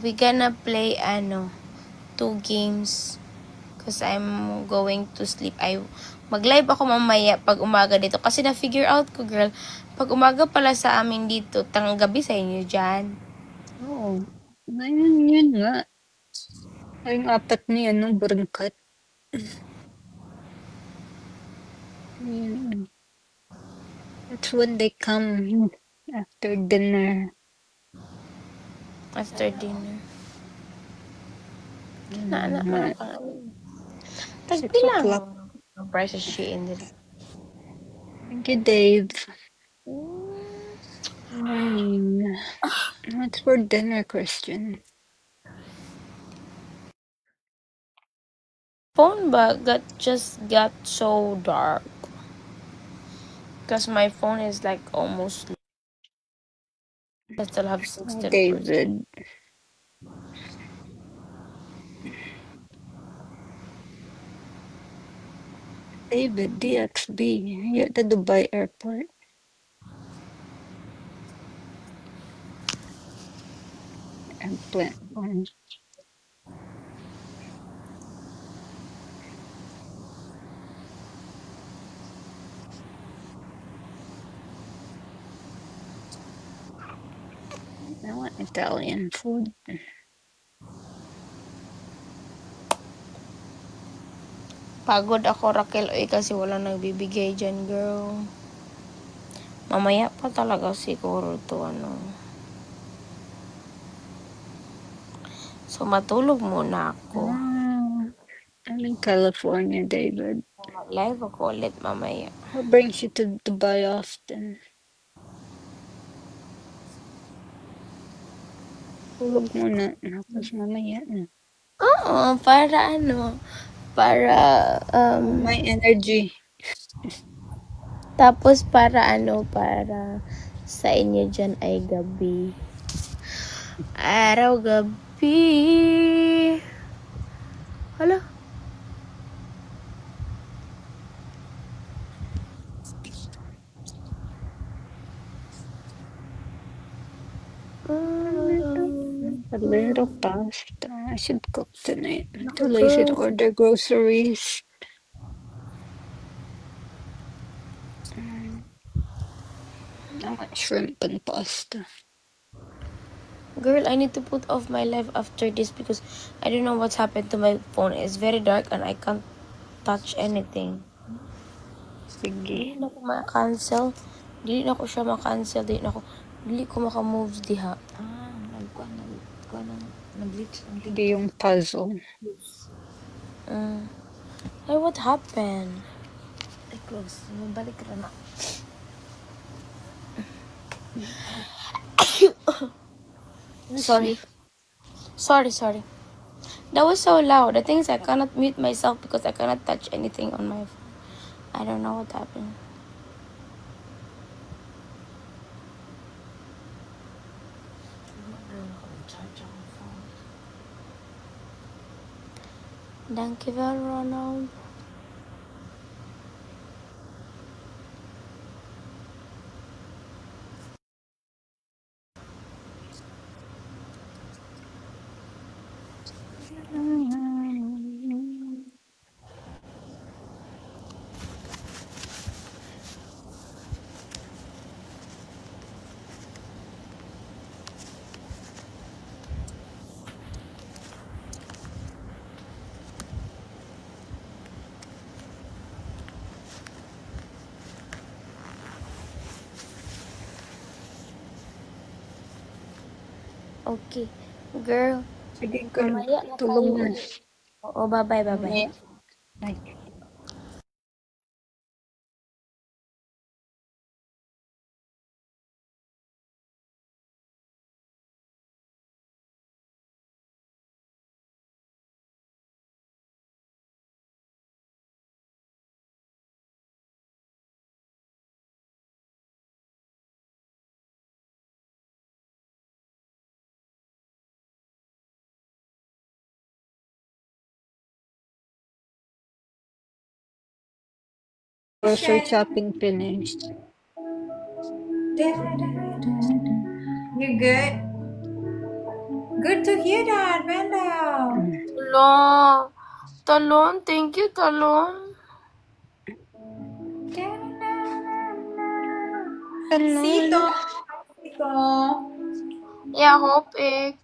we gonna play 2 games because I'm going to sleep. Mag-live ako mamaya pag umaga dito kasi na-figure out ko, girl, pag umaga pala sa amin dito, gabi sa inyo dyan.
Oo. Ngayon yun nga. Yung apat ni Berangkat. Yun. That's when they come after dinner.
After dinner.
Six
Tagpilang.
o'clock.
Price is she in there.
Thank you, Dave. Morning. What's for dinner, Christian?
Phone ba just got so dark. Because my phone is like almost... I still have 16%.
David. David, DXB. You're at the Dubai airport. Airplane. I want Italian food.
Pagod ako, Raquel, kasi walang nagbibigay dyan, girl. Mamaya pa talaga siguro to, So, matulog muna ako.
I'm in California, David.
Live ako ulit mamaya.
What brings you to Dubai often? Tulog muna. Tapos mamaya na.
Oo, para para
my energy.
Tapos para para sa inyo dyan ay gabi. Araw gabi. Hala.
A little pasta. I should cook tonight. I'm too lazy to order groceries. I want shrimp and pasta.
Girl, I need to put off my live after this because I don't know what's happened to my phone. It's very dark and I can't touch anything. Dili
Sige.
na ko ma-cancel. Dili na ko siya ma-cancel. Dili ko maka-moves diha.
Nag-glitch ang
Hindi yung puzzle.
Ay, what happened?
Ay, close. Balik ka na.
Sorry. Sorry. That was so loud. The thing is I cannot mute myself because I cannot touch anything on my phone. I don't know what happened. Thank you, Ronald. Okay. Girl.
Sige, girl.
Mamaya na
Tulog
tayo.
na.
Oo, bye-bye.
Bye. Grocery shopping finished.
You good? Good to hear that, Brenda.
Talon. Thank you, Talon.
Sito. Sito.
Yeah, hope it.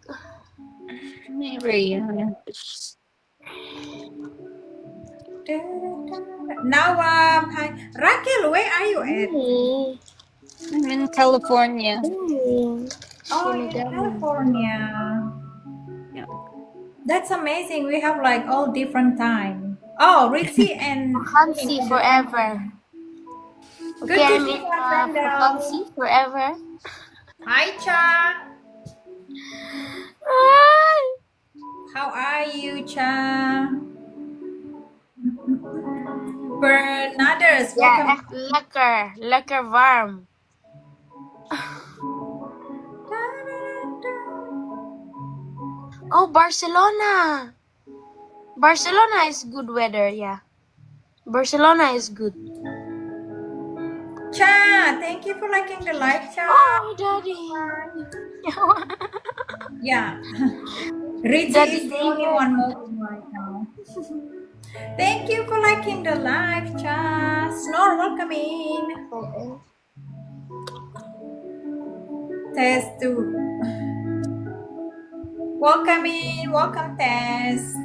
Hey, Rhea.
Now, hi. Raquel, where are you at?
I'm in California.
Oh, in California.
Yeah.
That's amazing. We have like all different time. Oh, Ritzy and
Hansi forever.
Good
Okay,
to
I'm
see
in
you, Brenda.
Hansi forever.
Hi, Cha.
Hi.
How are you, Cha? Bernardus,
Yeah,
welcome.
lekker warm. Oh, Barcelona. Barcelona is good weather, yeah. Barcelona is good.
Cha, thank you for liking the live, Cha.
Oh, Daddy.
Yeah. Ritzy
Daddy
is the only one moving right now. Thank you for liking the live, Cha. Snore, welcome in. Test 2. Welcome in. Welcome, Test.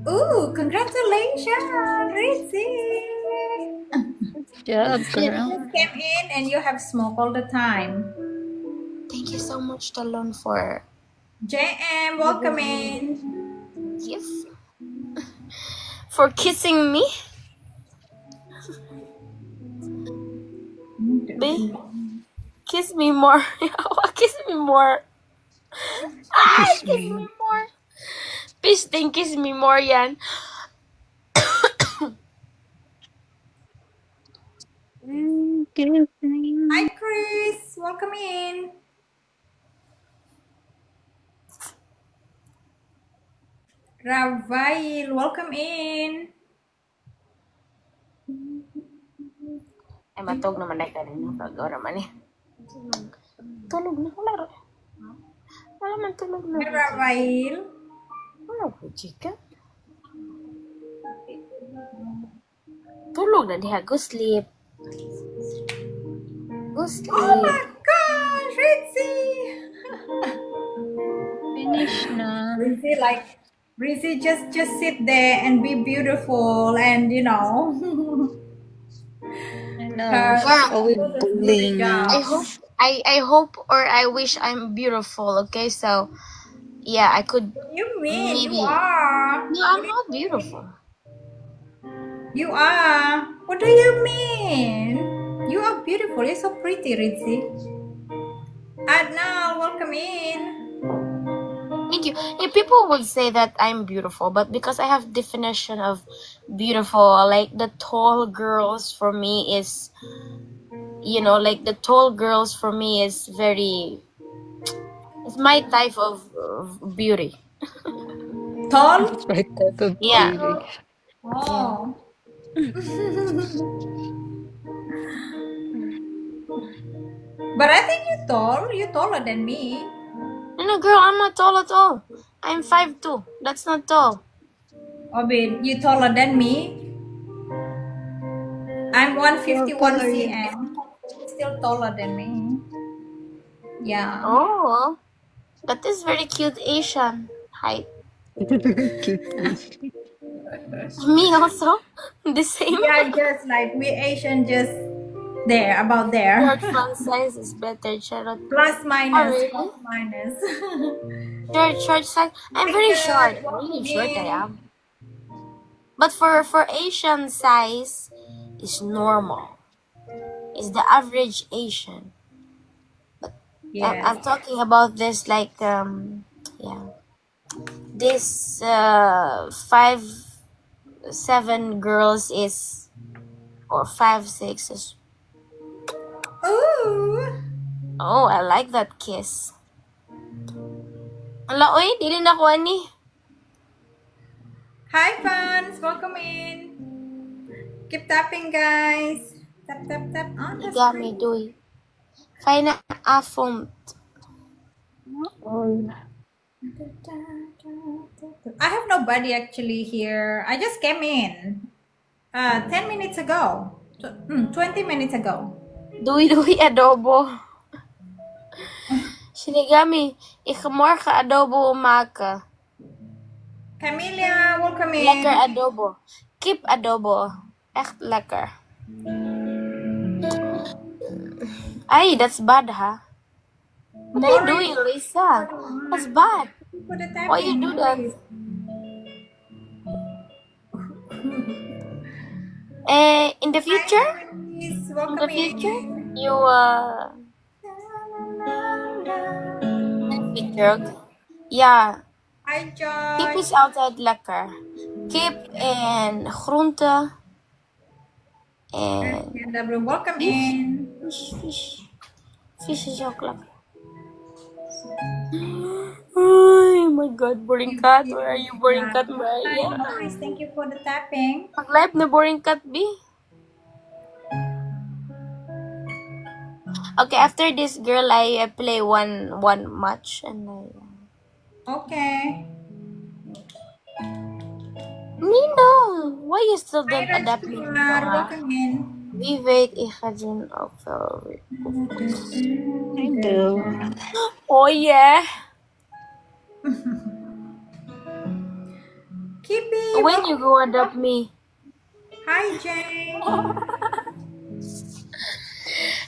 Ooh, congratulations, Ritzy.
Good job,
You
girl.
just came in and you have smoke all the time.
Thank you so much, Talon, for
JM, welcome in.
yes. For kissing me. Babe, kiss me more. Kiss me more. Kiss me more. Please, kiss me more, yan.
Hi, Chris. Welcome in. Ravail, welcome in.
Ay, matog naman na ka rin. Pag-ora naman eh. Tulog na. Wala Wala man tulog na.
Rafael.
Ano po, chika? Tulog na diha. Go sleep. Go sleep.
Oh my gosh, Ritzy!
Finish na.
Ritzy, just sit there and be beautiful, and you know.
I know. Always bullying.
I hope or I wish I'm beautiful. Okay, so yeah, I could.
What do you mean?
Maybe.
You are.
No, I'm not beautiful.
You are. What do you mean? You are beautiful. You're so pretty, Ritzy. Adnal, welcome in.
Thank you. Yeah, people would say that I'm beautiful, but because I have definition of beautiful, like the tall girls for me is, you know, like the tall girls for me is very, it's my type of beauty.
Tall?
It's my type of
Yeah.
beauty.
Oh. But I think you're tall. You're taller than me.
No, girl, I'm not tall at all. I'm 5'2". That's not tall.
Oh, babe, you're taller than me. I'm 151 cm. Still taller than me. Yeah.
Oh, that is very cute Asian height.
Cute.
Me also, the same.
Yeah, just like we Asian, just there, about there.
Short front size is better, Charlotte.
Plus minus.
Oh, really?
Plus minus.
Short size. I'm very short. Really short I am. But for Asian size is normal. It's the average Asian. But
Yeah.
I'm talking about this like yeah. This 5'7" girls is, or 5'6" is.
Ooh.
Oh, I like that kiss. Ala, oy, dili na ko ani.
Hi, fans. Welcome in. Keep tapping, guys. Tap, tap, tap on the
Igami
screen.
doy. Fine affont.
I have nobody actually here. I just came in 10 minutes ago. 20 minutes ago.
Doy adobo. Shinigami, ikamor ka adobo umaka.
Camelia, welcome in.
Lekker adobo. Keep adobo. Echt lekker. Ay, that's bad, ha? What are you doing, Lisa? That's bad.
For the tapping,
Why you do that?
please.
In the future?
Please,
In
welcome
the future?
in.
You, future, okay. Yeah.
Hi,
Keep
George.
is altijd lekker. Kip en groente. En
W, welcome in.
fish. Fish is ook lekker. Oh my god, boring cat. Where are you, boring cat,
Hi,
Mariah?
guys. Thank you for the tapping.
Mag-live na boring cat, B. Okay, after this girl, I play one match and
Okay.
Nino, why you still
Hi,
don't adapt me?
Rajkumar. Welcome in.
Vivek Ihajin of
I do.
Oh yeah.
Kippy.
When you go adopt me?
Hi, Jane.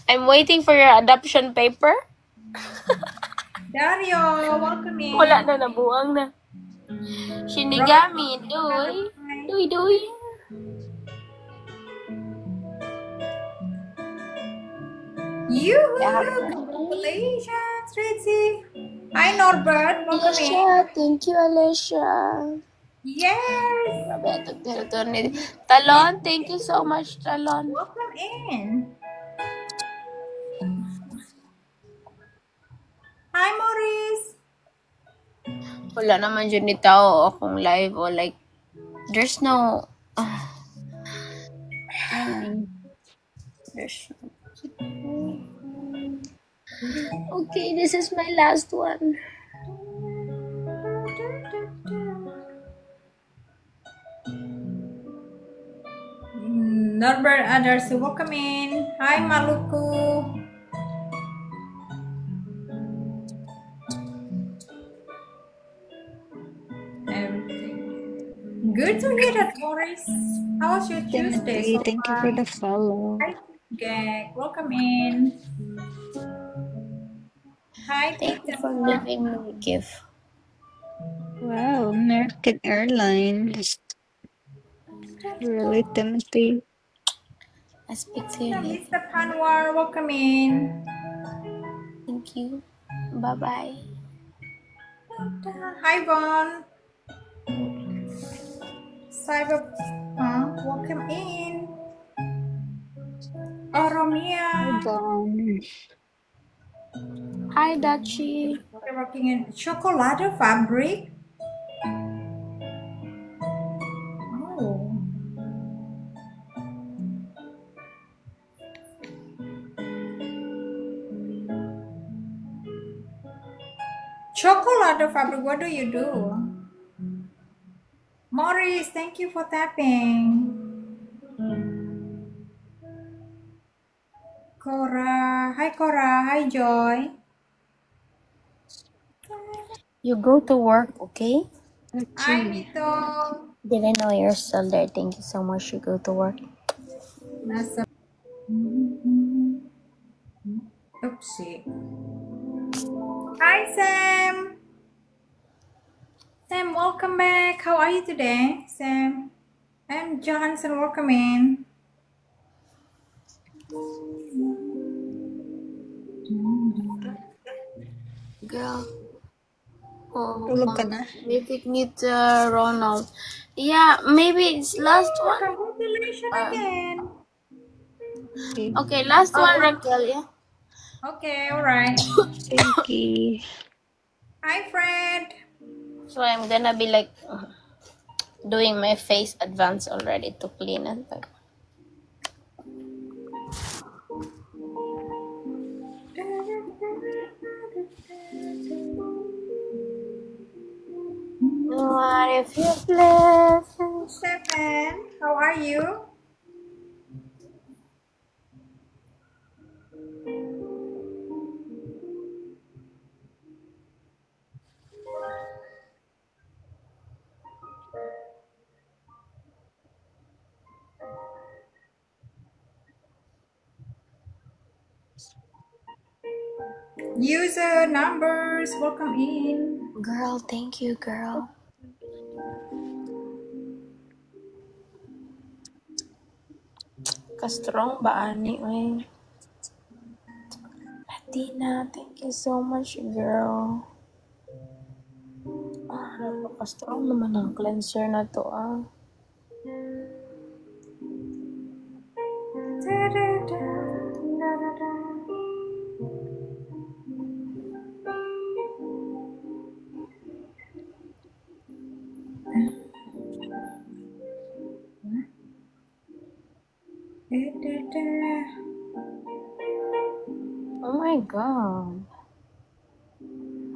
I'm waiting for your adoption paper.
Dario, welcome in.
Wala na, nabuang na. Shinigami, doy. Doy.
Congratulations, Ritzy. Hi, Norbert. Welcome in.
Alicia, thank you, Alicia.
Yes.
Talon, thank you so much, Talon.
Welcome in. Hi, Maurice.
Wala naman dyan ni tao akong live o like, there's no, there's no. Okay, this is my last one.
Norbert others welcome in. Hi Maluku. Everything. Good to hear that, Boris. How was your Tuesday
Timothy,
so
thank you
far?
for the follow.
Hi, Gag. Welcome in. Hi,
Thank you
Tita.
for giving me a gift.
Wow, American Airlines. Really, Timothy?
I speak to you later.
Mr. Panwar, welcome in.
Thank you. Bye-bye.
Hi, Vaughn. Cyber, welcome in. Oromia.
Vaughn.
Hi, Dachi.
We're working in chocolate fabric. Oh. Chocolate fabric, what do you do? Maurice, thank you for tapping. Cora, hi Cora, hi Joy.
You go to work, okay?
Hi
Let's
Nito.
Didn't know you're still there. Thank you so much. You go to work.
Nasa. Oopsie. Hi Sam. Sam, welcome back. How are you today, Sam? And Johnson, welcome in.
Girl. Oh,
Tulog ka na?
maybe need Ronald. Yeah, maybe it's last one.
Congratulations again.
Okay, last one, Raquel, yeah?
Okay, alright.
Thank you.
Hi Fred.
So I'm gonna be like doing my face advance already to clean it. What if you left?
7, how are you? User numbers, welcome in.
Girl, thank you, girl. Ka-strong ba ani, oy? Latina, thank you so much, girl. Napaka-strong naman ang cleanser na to, Oh my god.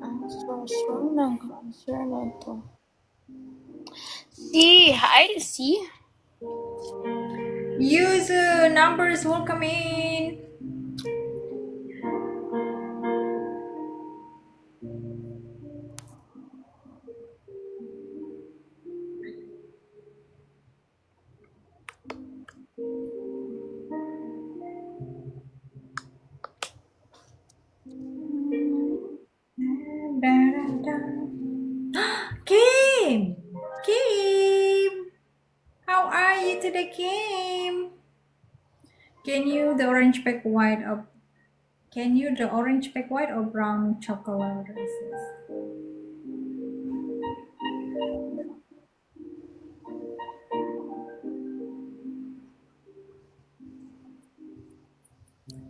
Ang strong ng cleanser na to. See, hi, see?
User numbers, welcome in. Kim! Kim! How are you today, Kim? Can you the orange pack white or brown chocolate races?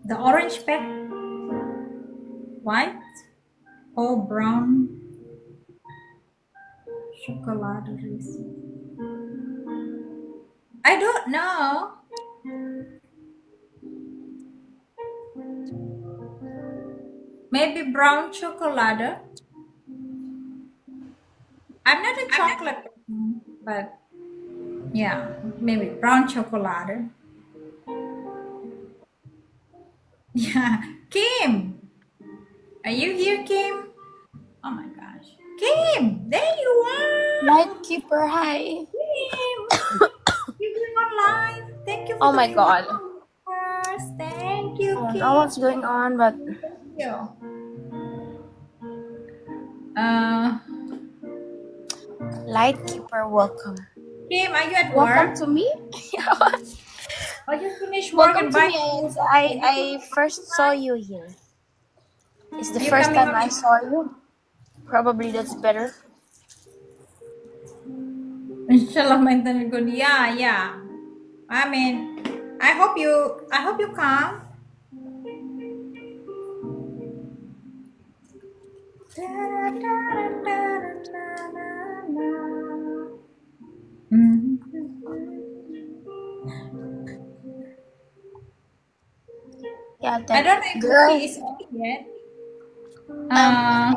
The orange pack white or brown chocolate races? I don't know. Maybe brown chocolate. I'm not a chocolate person, but yeah, maybe brown chocolate. Yeah. Kim! Are you here, Kim? Oh my gosh. Kim! There you are!
Lightkeeper, hi.
Kim! You're going on live. Thank you for
Oh
the
my god.
viewers. Thank you,
I don't
Kim.
know what's going on, but
Thank you. Uh,
Lightkeeper, welcome.
Kim, are you at
Welcome
work?
to me? Yeah.
Or you finished work
Welcome
and
to
bye?
me. I first saw you here. It's the
You
first
coming
time I
on?
saw you. Probably that's better.
Inshallah, maintain good. Yeah. I mean, I hope you come.
Yeah,
I
that
don't know if
girl.
he is on yet.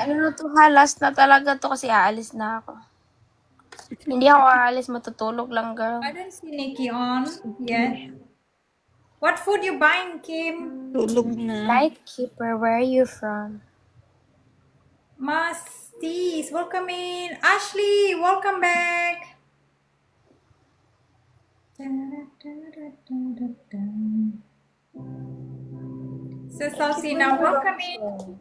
Ano na to ha, last na talaga to kasi aalis na ako. Hindi ako aalis, matutulog lang, girl.
I don't see Nikki on yet. What food you buying, Kim?
Tulog na.
Lightkeeper, where are you from?
Mastis, welcome in. Ashley, welcome back. So Salsina, welcome in.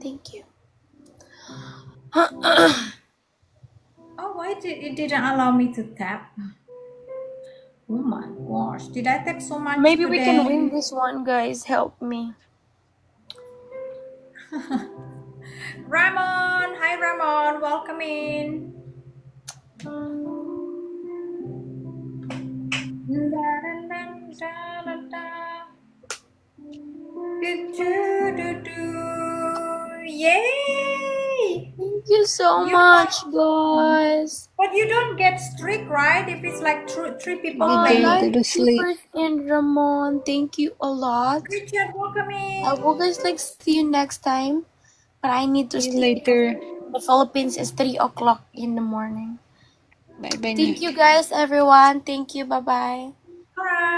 Thank you.
Oh, why it didn't allow me to tap? Oh my gosh, did I tap so much?
Maybe we can
today?
win this one, guys. Help me.
Ramon, hi Ramon, welcome in. Yay!
Thank you so much, guys.
But you don't get strict, right? If it's like three people
Oh,
playing.
Go to sleep.
Lightkeepers and Ramon, thank you a lot.
Richard, welcome in.
I will guys like see you next time. But I need to
See you
sleep.
later.
The Philippines is 3 o'clock in the morning.
Bye-bye
Thank
na.
you guys, everyone. Thank you. Bye-bye.
Alright.